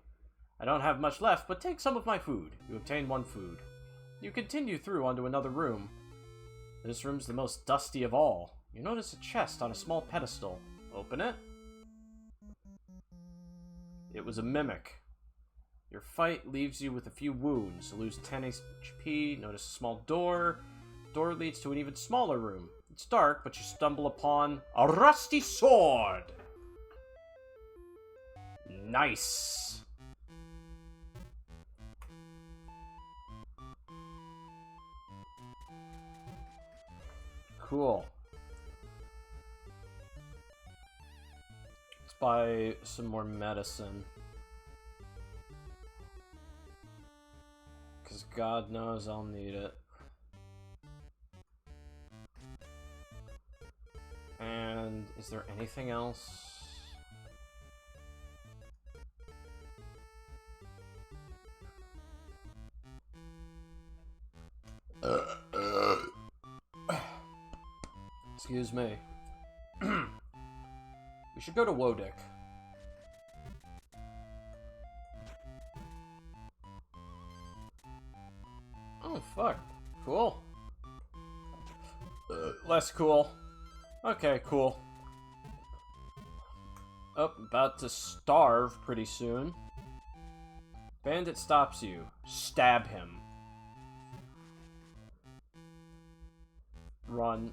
I don't have much left, but take some of my food. You obtain 1 food. You continue through onto another room. This room's the most dusty of all. You notice a chest on a small pedestal. Open it. It was a mimic. Your fight leaves you with a few wounds. You lose 10 HP. Notice a small door. Door leads to an even smaller room. It's dark, but you stumble upon a rusty sword. Nice. Cool. Let's buy some more medicine. Because God knows I'll need it. And is there anything else? Excuse me. We should go to Wodick. Oh, fuck. Cool. Less cool. Okay, cool. Oh, about to starve pretty soon. Bandit stops you. Stab him. Run.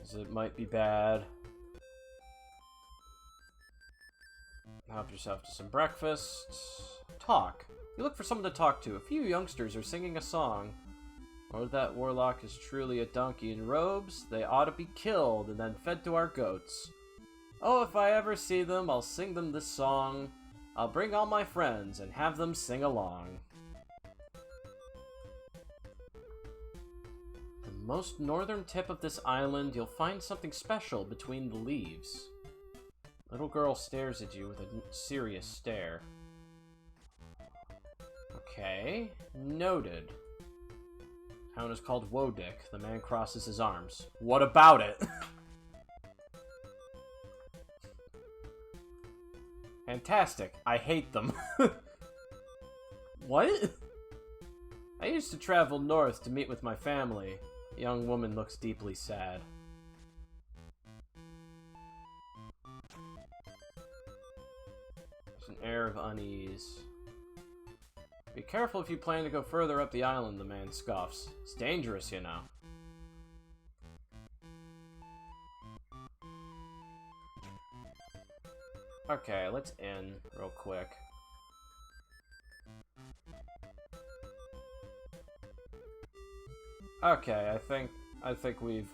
As it might be bad. Help yourself to some breakfast. Talk. You look for someone to talk to. A few youngsters are singing a song. Or that warlock is truly a donkey in robes, they ought to be killed and then fed to our goats. Oh, if I ever see them, I'll sing them this song. I'll bring all my friends and have them sing along. The most northern tip of this island, you'll find something special between the leaves. Little girl stares at you with a serious stare. Okay, noted. Town is called Wodick. The man crosses his arms. What about it? Fantastic. I hate them. What? I used to travel north to meet with my family. The young woman looks deeply sad. There's an air of unease. Be careful if you plan to go further up the island, the man scoffs. It's dangerous, you know. Okay, let's end real quick. Okay, I think I think we've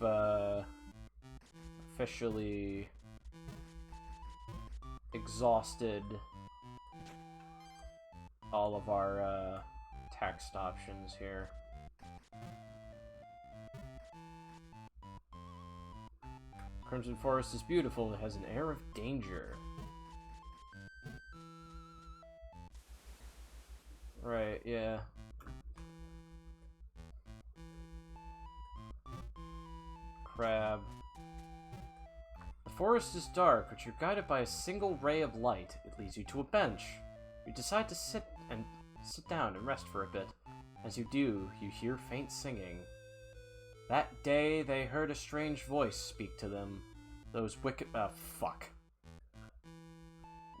officially exhausted all of our text options here. Crimson Forest is beautiful. It has an air of danger. Right, yeah. Crab. The forest is dark, but you're guided by a single ray of light. It leads you to a bench. You decide to sit down and rest for a bit. As you do, you hear faint singing. That day, they heard a strange voice speak to them. Those wicked... fuck.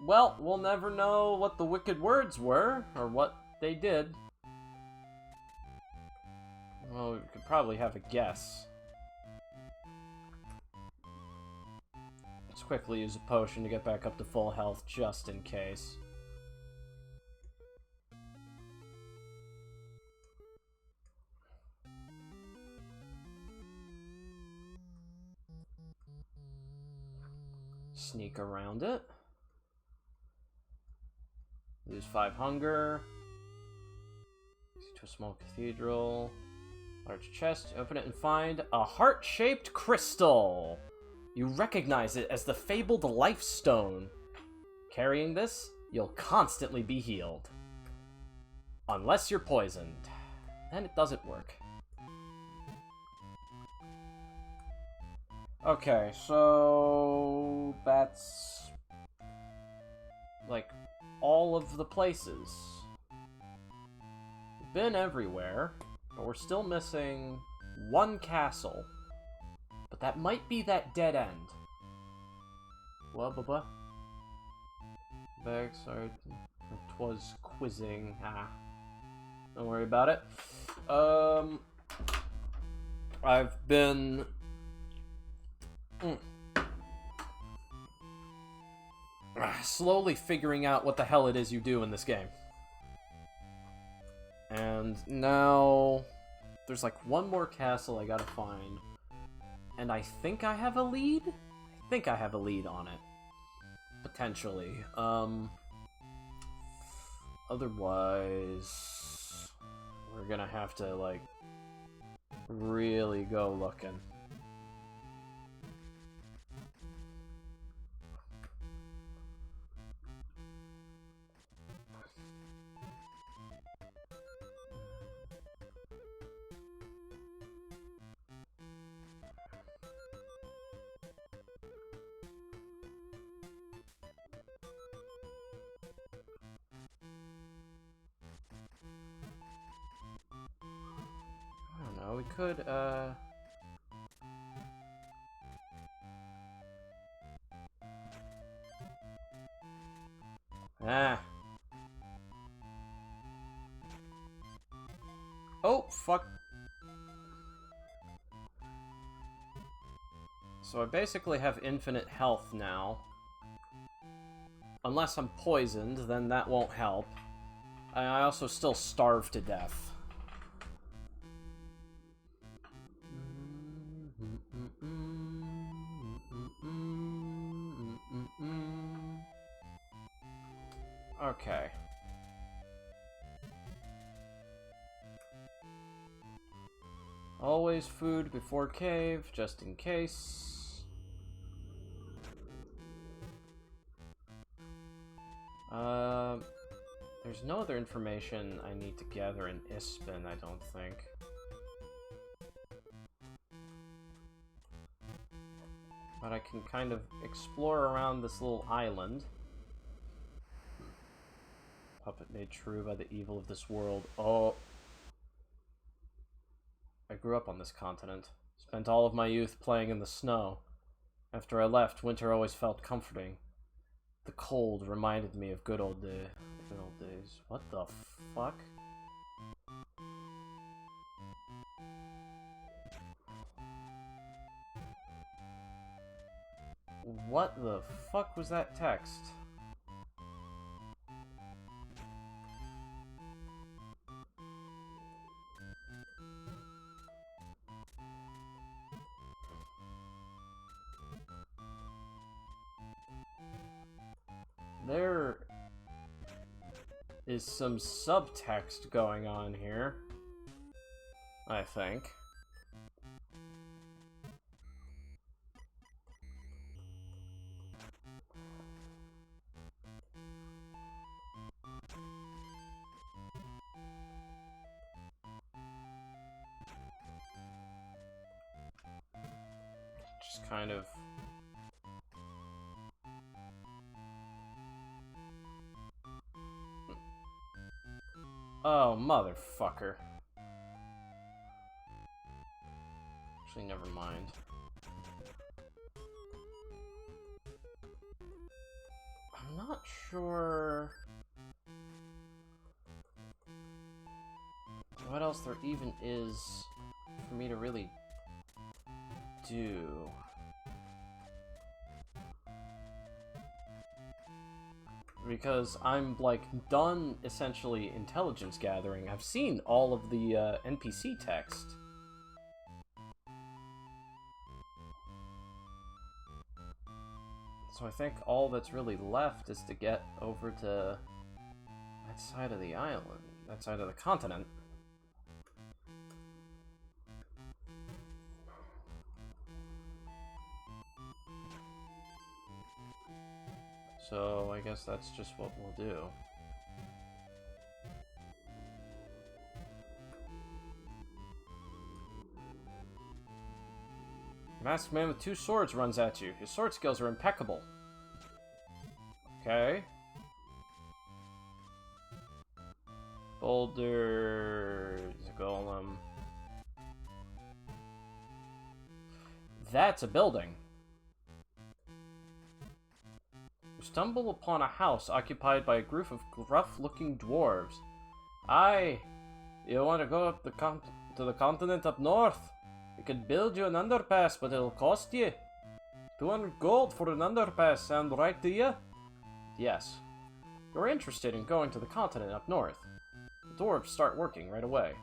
Well, we'll never know what the wicked words were, or what they did. Well, we could probably have a guess. Let's quickly use a potion to get back up to full health, just in case. Sneak around it. Lose 5 hunger. To a small cathedral. Large chest. Open it and find a heart-shaped crystal. You recognize it as the fabled Life Stone. Carrying this, you'll constantly be healed. Unless you're poisoned. Then it doesn't work. Okay, so that's like all of the places. We've been everywhere, but we're still missing one castle. But that might be that dead end. Blah blah blah. Back, sorry, twas quizzing. Don't worry about it. I've been slowly figuring out what the hell it is you do in this game. And now there's like one more castle I gotta find. And I think I have a lead? I think I have a lead on it. Potentially. Otherwise, we're gonna have to, like, really go looking. We could, Oh, fuck. So I basically have infinite health now. Unless I'm poisoned, then that won't help. I also still starve to death. Okay. Always food before cave, just in case. There's no other information I need to gather in Ispan, I don't think. But I can kind of explore around this little island. Puppet made true by the evil of this world. Oh. I grew up on this continent. Spent all of my youth playing in the snow. After I left, winter always felt comforting. The cold reminded me of good old days. What the fuck? What the fuck was that text? there is some subtext going on here, I think. Just kind of... Oh, motherfucker. Actually, never mind. I'm not sure what else there even is for me to really do. Because I'm, like, done, essentially, intelligence gathering. I've seen all of the NPC text. So I think all that's really left is to get over to that side of the island, that side of the continent. So I guess that's just what we'll do. Masked man with 2 swords runs at you. His sword skills are impeccable. Okay. Boulders, golem. That's a building. You stumble upon a house occupied by a group of gruff-looking dwarves. Aye, you want to go up to the continent up north? We could build you an underpass, but it'll cost you 200 gold for an underpass. Sound right to you? Yes. You're interested in going to the continent up north. The dwarves start working right away.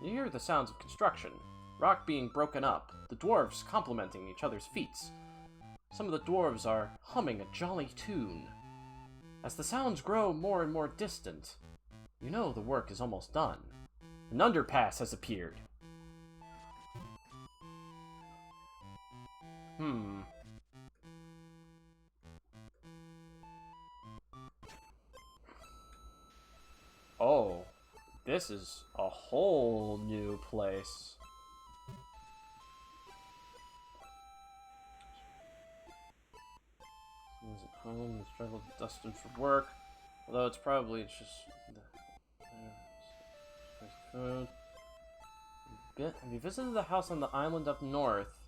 You hear the sounds of construction, rock being broken up, the dwarves complimenting each other's feats. Some of the dwarves are humming a jolly tune. As the sounds grow more and more distant, you know the work is almost done. An underpass has appeared. Oh, this is a whole new place. Someone's at home, the struggle destined for work. Although it's probably just food. Have you visited the house on the island up north?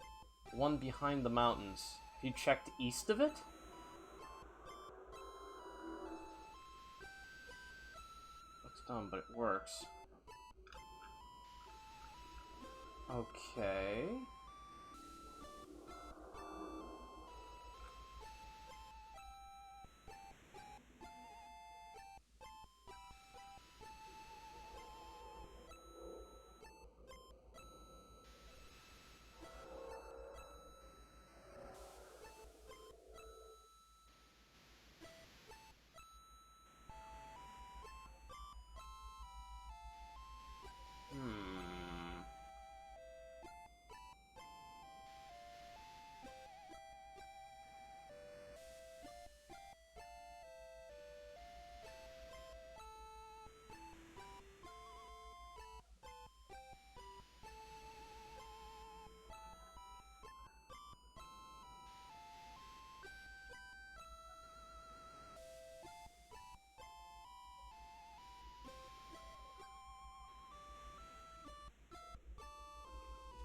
The one behind the mountains. Have you checked east of it? It's dumb, but it works. Okay.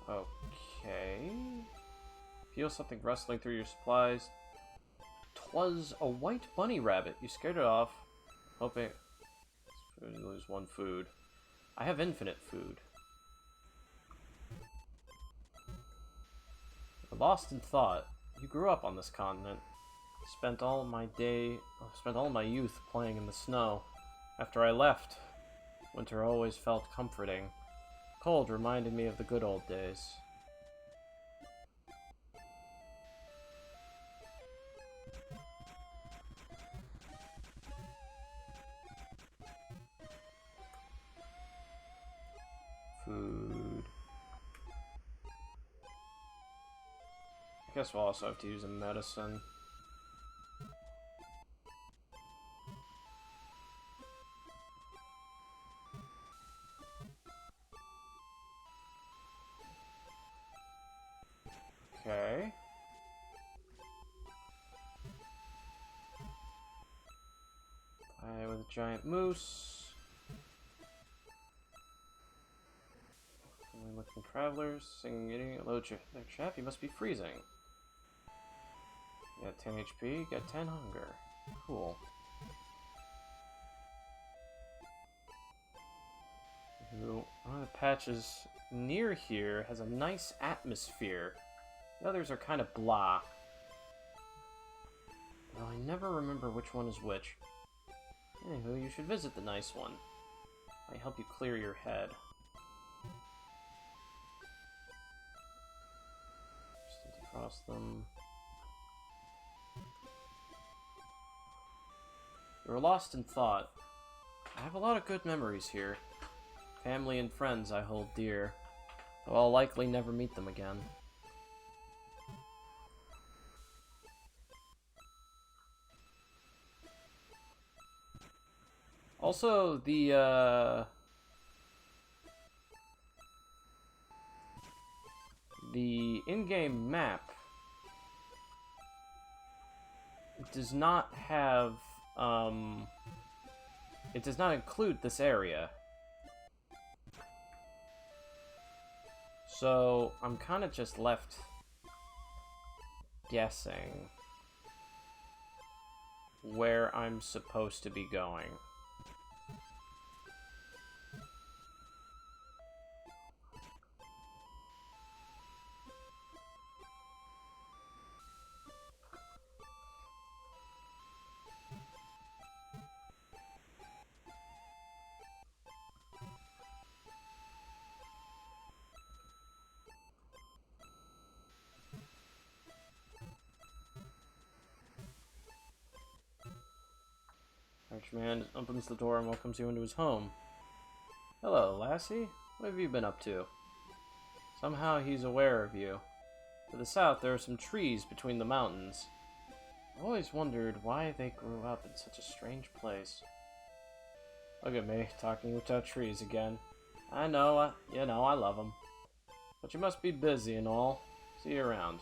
Okay. Feel something rustling through your supplies. 'Twas a white bunny rabbit. You scared it off, hoping you lose 1 food. I have infinite food. Lost in thought. You grew up on this continent. Spent all my youth playing in the snow. After I left, winter always felt comforting. Cold reminded me of the good old days. food. I guess we'll also have to use a medicine. Okay. Play with a giant moose. Looking travelers, singing, eating. Hello, there, chap. You must be freezing. You got 10 HP, got 10 hunger. Cool. Ooh, one of the patches near here has a nice atmosphere. The others are kind of blah. Well, I never remember which one is which. Anywho, you should visit the nice one. Might help you clear your head. Just need to cross them. You were lost in thought. I have a lot of good memories here. Family and friends I hold dear, though I'll likely never meet them again. Also, the in-game map does not have, it does not include this area. So, I'm kind of just left guessing where I'm supposed to be going. Archman opens the door and welcomes you into his home. Hello, lassie. What have you been up to? Somehow he's aware of you. To the south, there are some trees between the mountains. I've always wondered why they grew up in such a strange place. Look at me, talking without trees again. I know, you know, I love them. But you must be busy and all. See you around.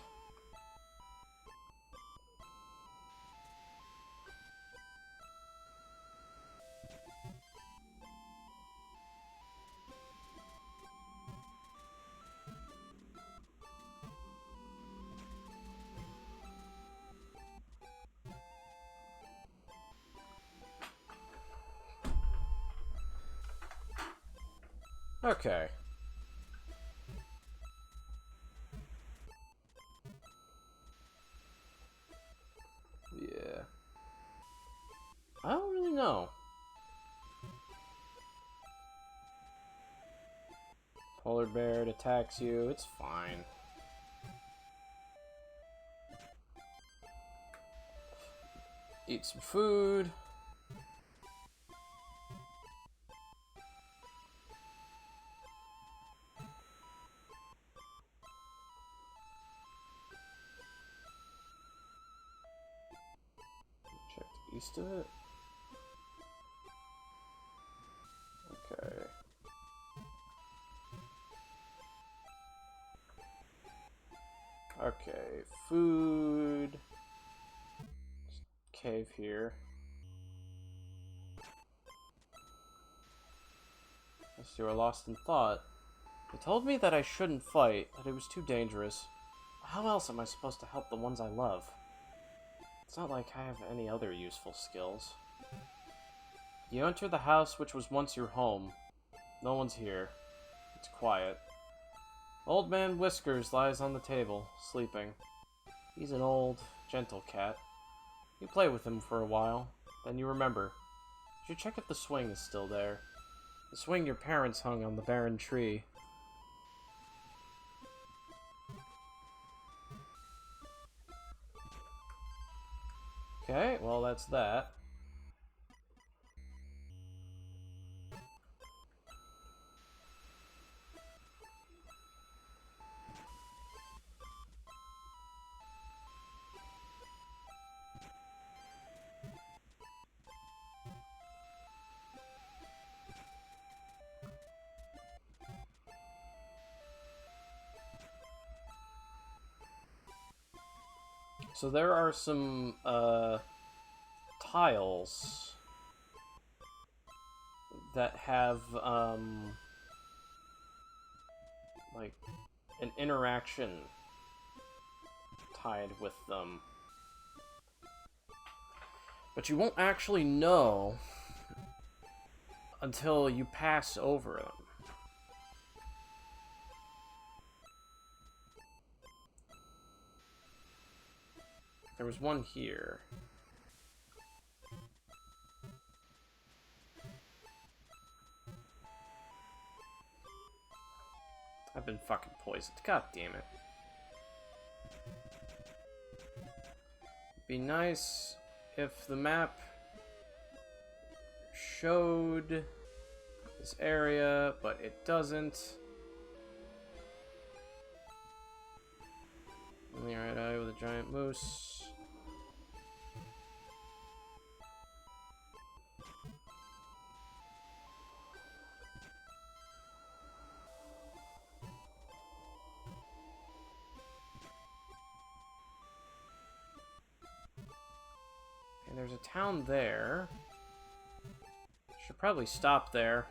Okay. Yeah. I don't really know. Polar bear attacks you, it's fine. Eat some food. Check the east of it. Okay. Okay, food. Cave here. Guess you were lost in thought. They told me that I shouldn't fight, that it was too dangerous. How else am I supposed to help the ones I love? It's not like I have any other useful skills. You enter the house which was once your home. No one's here. It's quiet. Old Man Whiskers lies on the table, sleeping. He's an old, gentle cat. You play with him for a while, then you remember. You should check if the swing is still there. The swing your parents hung on the barren tree. Okay, well that's that. So there are some tiles that have like an interaction tied with them. But you won't actually know until you pass over them. There was one here. I've been fucking poisoned. God damn it. Be nice if the map showed this area, but it doesn't. Only right eye with a giant moose. And there's a town there. Should probably stop there.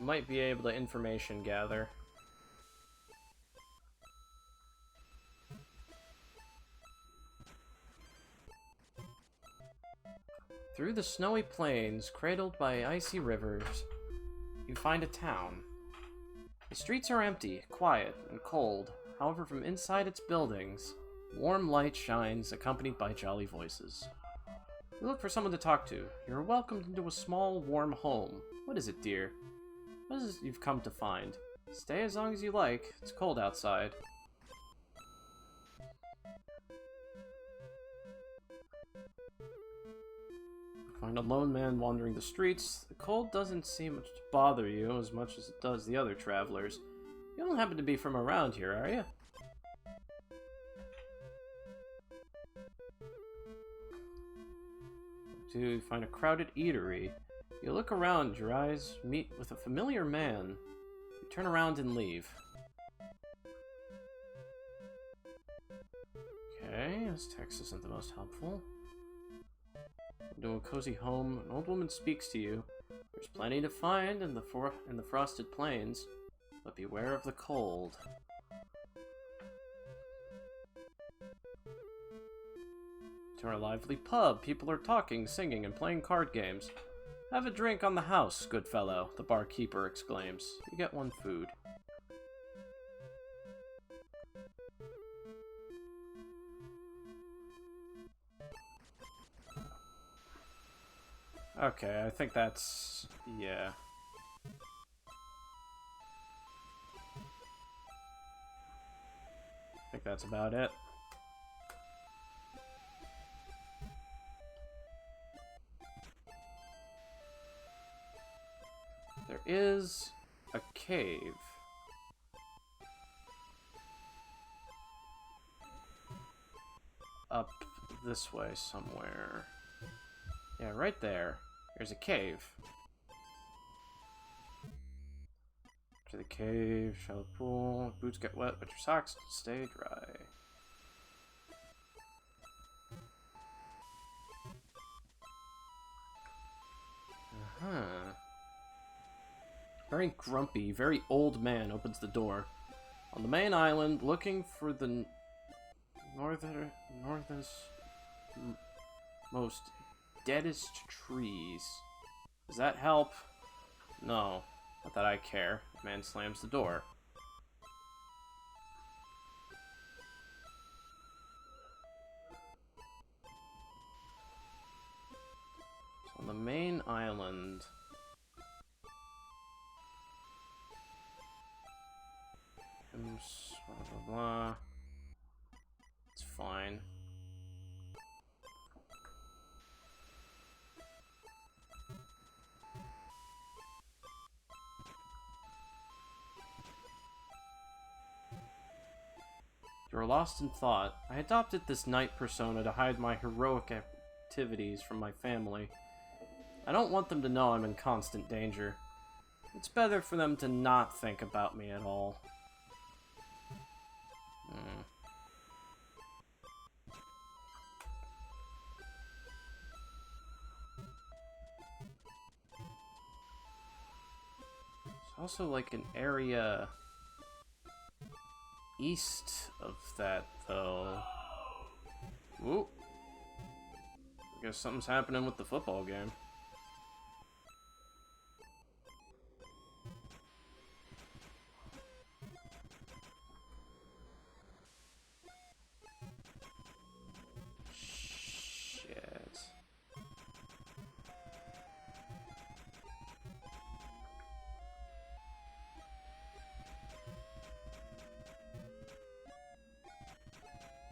Might be able to information gather. Through the snowy plains, cradled by icy rivers, you find a town. The streets are empty, quiet, and cold. However, from inside its buildings, warm light shines, accompanied by jolly voices. You look for someone to talk to. You're welcomed into a small, warm home. What is it, dear? What is it you've come to find? Stay as long as you like. It's cold outside. Find a lone man wandering the streets. The cold doesn't seem to bother you as much as it does the other travelers. You don't happen to be from around here, are you? To find a crowded eatery. You look around, your eyes meet with a familiar man. You turn around and leave. Okay, this text isn't the most helpful. Into a cozy home, an old woman speaks to you. There's plenty to find in the frosted plains, but beware of the cold. To our lively pub, people are talking, singing, and playing card games. Have a drink on the house, good fellow, the barkeeper exclaims. You get one food. Okay, I think that's... yeah. I think that's about it. There is a cave. Up this way somewhere. Yeah, right there. There's a cave. To the cave, shallow pool. Boots get wet, but your socks stay dry. Uh-huh. Very grumpy, very old man opens the door. On the main island, looking for the northernmost deadest trees. Does that help? No. Not that I care. The man slams the door. So on the main island... blah, blah, blah. It's fine. You are lost in thought. I adopted this knight persona to hide my heroic activities from my family. I don't want them to know I'm in constant danger. It's better for them to not think about me at all. also like an area east of that, though. Ooh. I guess something's happening with the football game. Shit.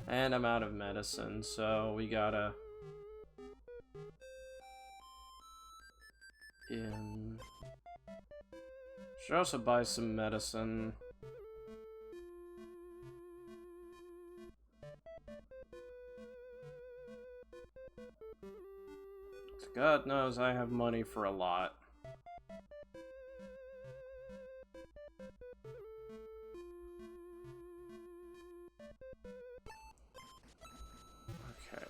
And I'm out of medicine, so we gotta... Should also buy some medicine. God knows I have money for a lot. Okay.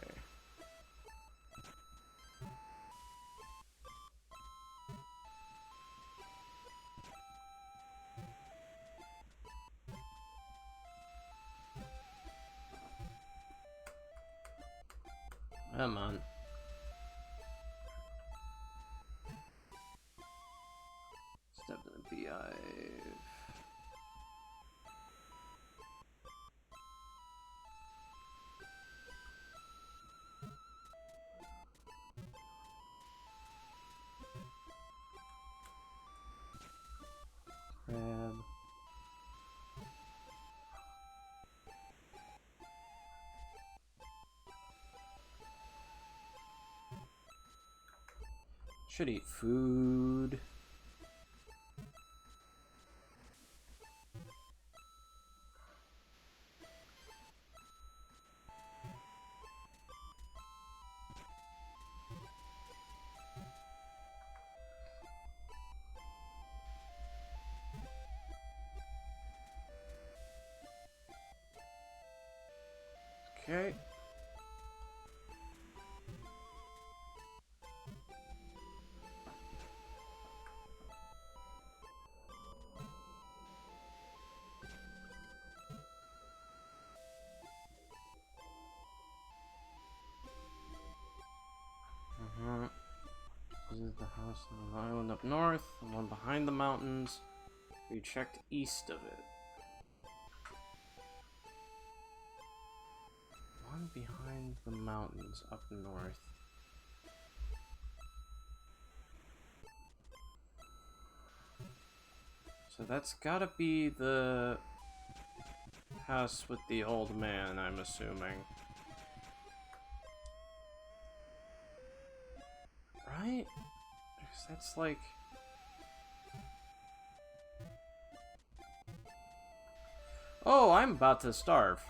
Come on. Step in the beehive. Crab. Should eat food. Okay. This is the house on the island up north, the one behind the mountains. We checked east of it. One behind the mountains up north. So that's gotta be the house with the old man, I'm assuming. Right? Because that's like... Oh, I'm about to starve.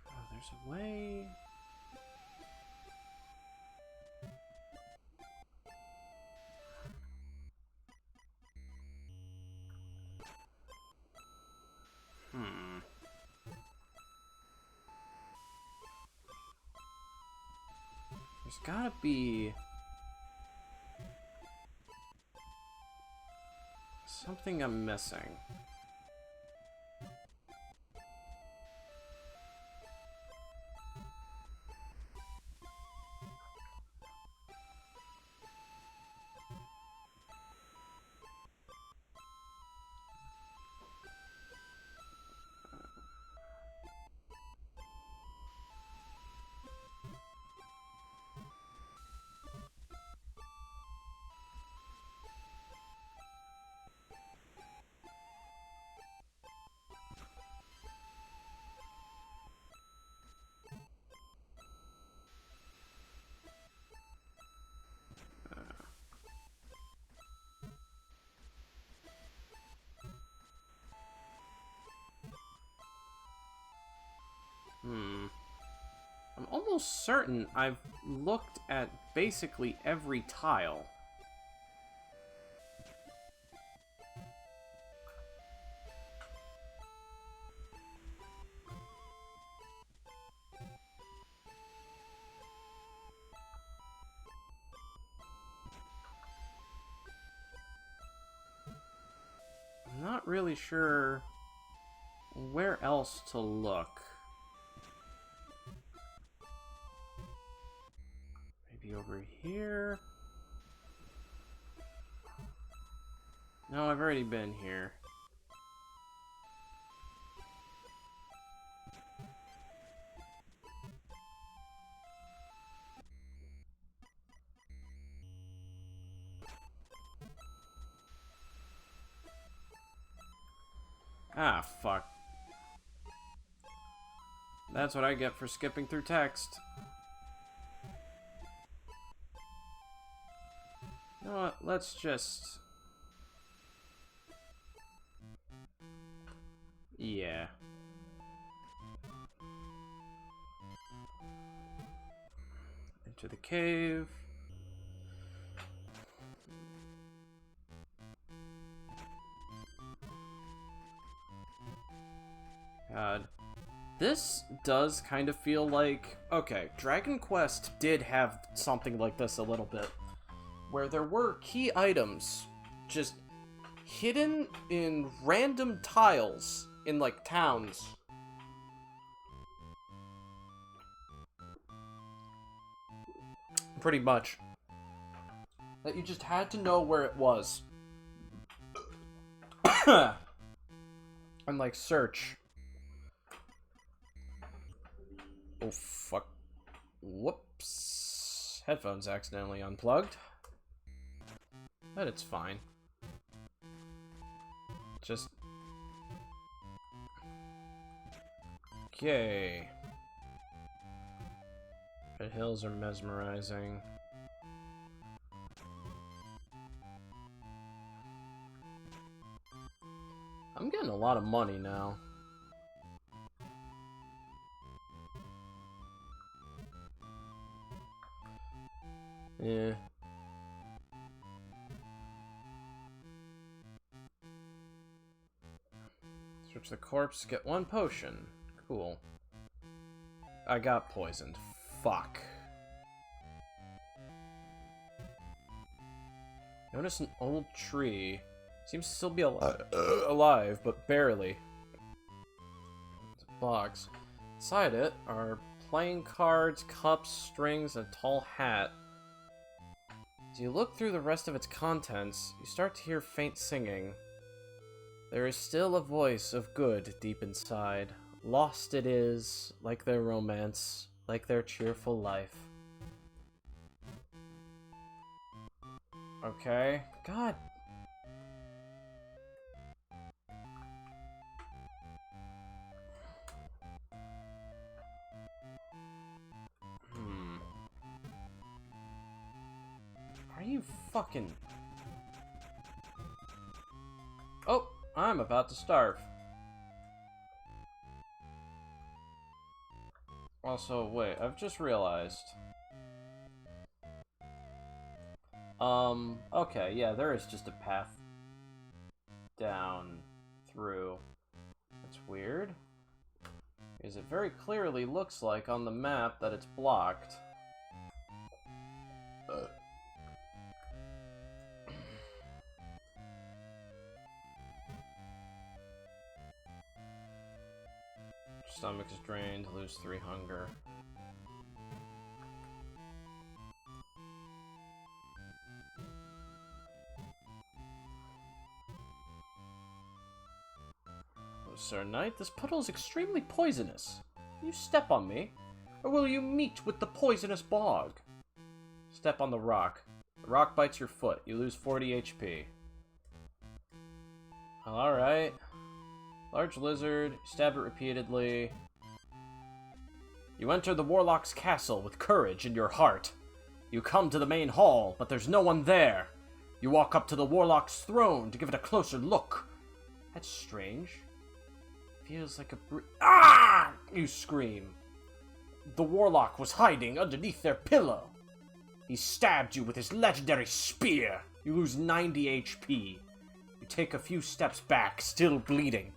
Oh, there's a way... There's gotta be... something I'm missing. I'm almost certain I've looked at basically every tile. not really sure where else to look. Maybe over here? No, I've already been here. Ah, fuck. That's what I get for skipping through text. You know what? Let's just... Yeah. Into the cave. God. This does kind of feel like... Okay, Dragon Quest did have something like this a little bit. Where there were key items just hidden in random tiles in, like, towns. Pretty much. That you just had to know where it was. And, like, search. Oh, fuck. Whoops. Headphones accidentally unplugged. But it's fine. Just... Okay. The hills are mesmerizing. I'm getting a lot of money now. Yeah. Search the corpse, get 1 potion. Cool. I got poisoned. Fuck. Notice an old tree. Seems to still be alive, but barely. It's a box. Inside it are playing cards, cups, strings, and a tall hat. As you look through the rest of its contents, you start to hear faint singing. There is still a voice of good deep inside. Lost it is, like their romance, like their cheerful life. Okay. God. Are you fucking... Oh, I'm about to starve. Also, wait, I've just realized. Okay, yeah, there is just a path down through. That's weird. Because it very clearly looks like on the map that it's blocked. Stomach is drained, lose 3 hunger. Oh, Sir Knight, this puddle is extremely poisonous. You step on me, or will you meet with the poisonous bog? Step on the rock. The rock bites your foot. You lose 40 HP. Alright. Large lizard, stab it repeatedly. You enter the Warlock's castle with courage in your heart. You come to the main hall, but there's no one there. You walk up to the Warlock's throne to give it a closer look. That's strange. Feels like a Ah! You scream. The Warlock was hiding underneath their pillow. He stabbed you with his legendary spear. You lose 90 HP. You take a few steps back, still bleeding.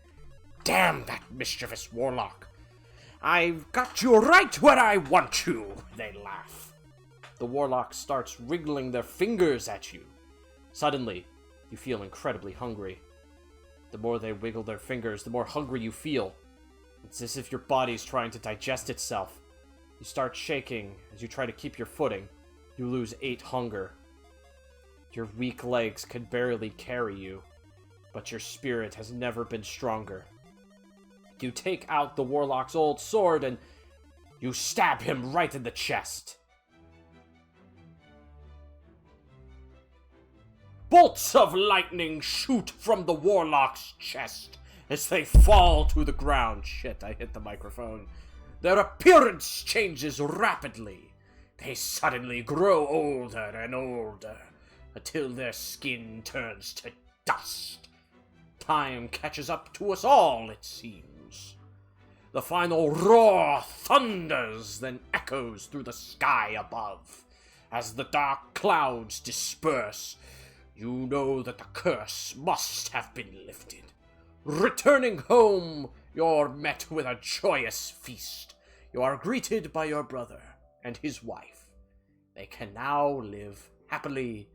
Damn that mischievous Warlock. I've got you right where I want you, they laugh. The Warlock starts wriggling their fingers at you. Suddenly, you feel incredibly hungry. The more they wiggle their fingers, the more hungry you feel. It's as if your body's trying to digest itself. You start shaking as you try to keep your footing. You lose 8 hunger. Your weak legs can barely carry you, but your spirit has never been stronger. You take out the warlock's old sword and you stab him right in the chest. Bolts of lightning shoot from the warlock's chest as they fall to the ground. Shit, I hit the microphone. Their appearance changes rapidly. They suddenly grow older and older until their skin turns to dust. Time catches up to us all, it seems. The final roar thunders, then echoes through the sky above. As the dark clouds disperse, you know that the curse must have been lifted. Returning home, you're met with a joyous feast. You are greeted by your brother and his wife. They can now live happily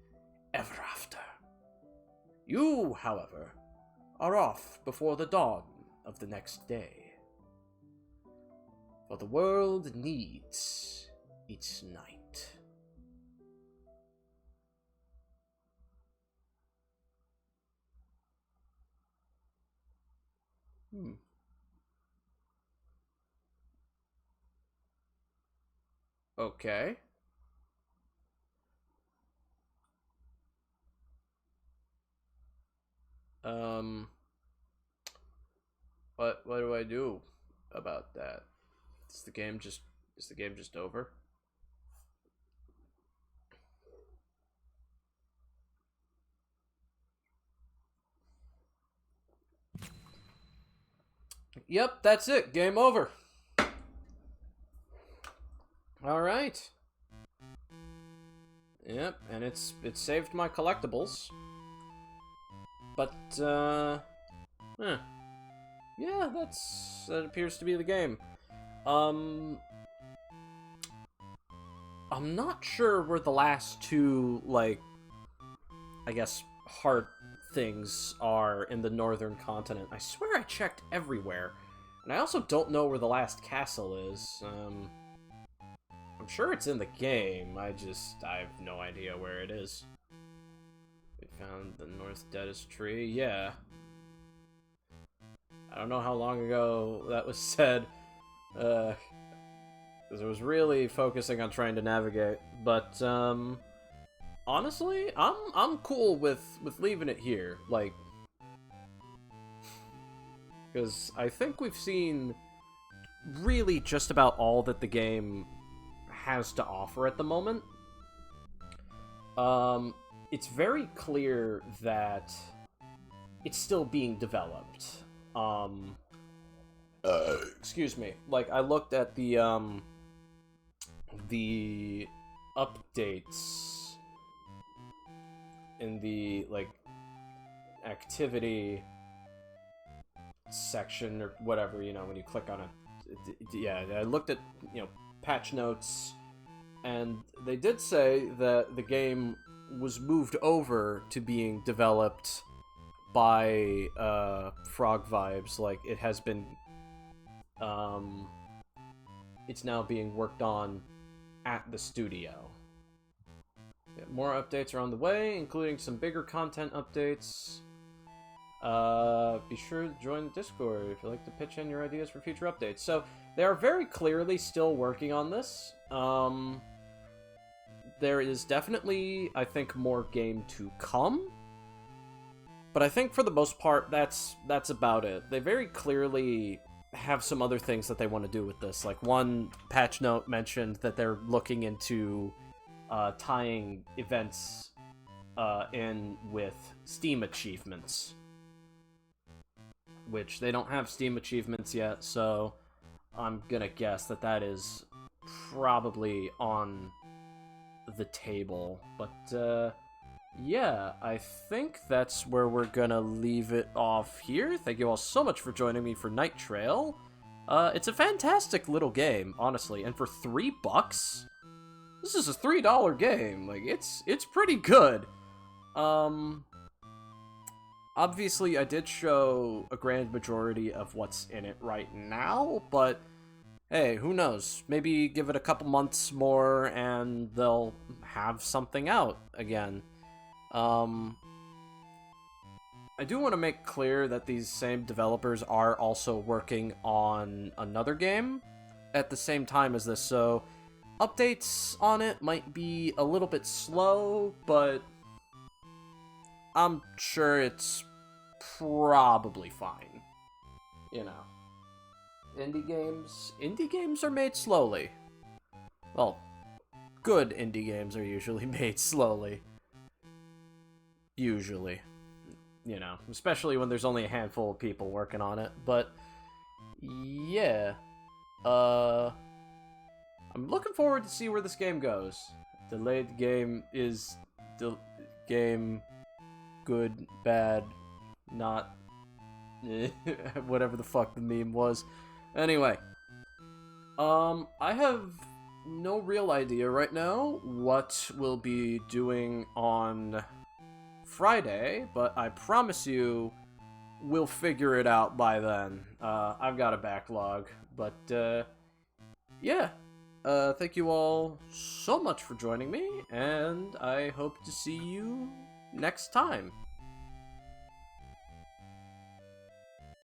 ever after. You, however, are off before the dawn of the next day. For the world needs its night. Okay. What do I do about that? Is the game just over? Yep, that's it. Game over. All right. Yep, and it saved my collectibles. But yeah, that appears to be the game. I'm not sure where the last two, like, I guess, heart things are in the northern continent. I swear I checked everywhere. And I also don't know where the last castle is. I'm sure it's in the game. I have no idea where it is. We found the North Deadest tree. Yeah. I don't know how long ago that was said. Because I was really focusing on trying to navigate. But, honestly, I'm cool with leaving it here. Like, because I think we've seen really just about all that the game has to offer at the moment. It's very clear that it's still being developed. Excuse me. Like, I looked at the updates in the, like, activity section or whatever, you know, when you click on it. Yeah, I looked at, you know, patch notes, and they did say that the game was moved over to being developed by Frog Vibes. Like, it has been it's now being worked on at the studio. Yeah, more updates are on the way, including some bigger content updates. Be sure to join the Discord if you'd like to pitch in your ideas for future updates. So, they are very clearly still working on this. There is definitely, I think, more game to come. But I think for the most part, that's about it. They very clearly have some other things that they want to do with this. Like, one patch note mentioned that they're looking into tying events in with Steam achievements. Which they don't have Steam achievements yet, so I'm gonna guess that is probably on the table. But yeah, I think that's where we're gonna leave it off here. Thank you all so much for joining me for Night Trail. It's a fantastic little game, honestly, and for $3, this is a $3 game. Like, it's pretty good. obviously I did show a grand majority of what's in it right now, but hey, who knows? Maybe give it a couple months more and they'll have something out again. I do want to make clear that these same developers are also working on another game at the same time as this, so updates on it might be a little bit slow, but I'm sure it's probably fine. You know. Indie games are made slowly. Well, good indie games are usually made slowly. Usually. You know, especially when there's only a handful of people working on it. But, yeah. I'm looking forward to see where this game goes. Delayed game is... game... good, bad, not... whatever the fuck the meme was. Anyway. I have no real idea right now what we'll be doing on Friday, but I promise you we'll figure it out by then. I've got a backlog, but yeah. Thank you all so much for joining me, and I hope to see you next time.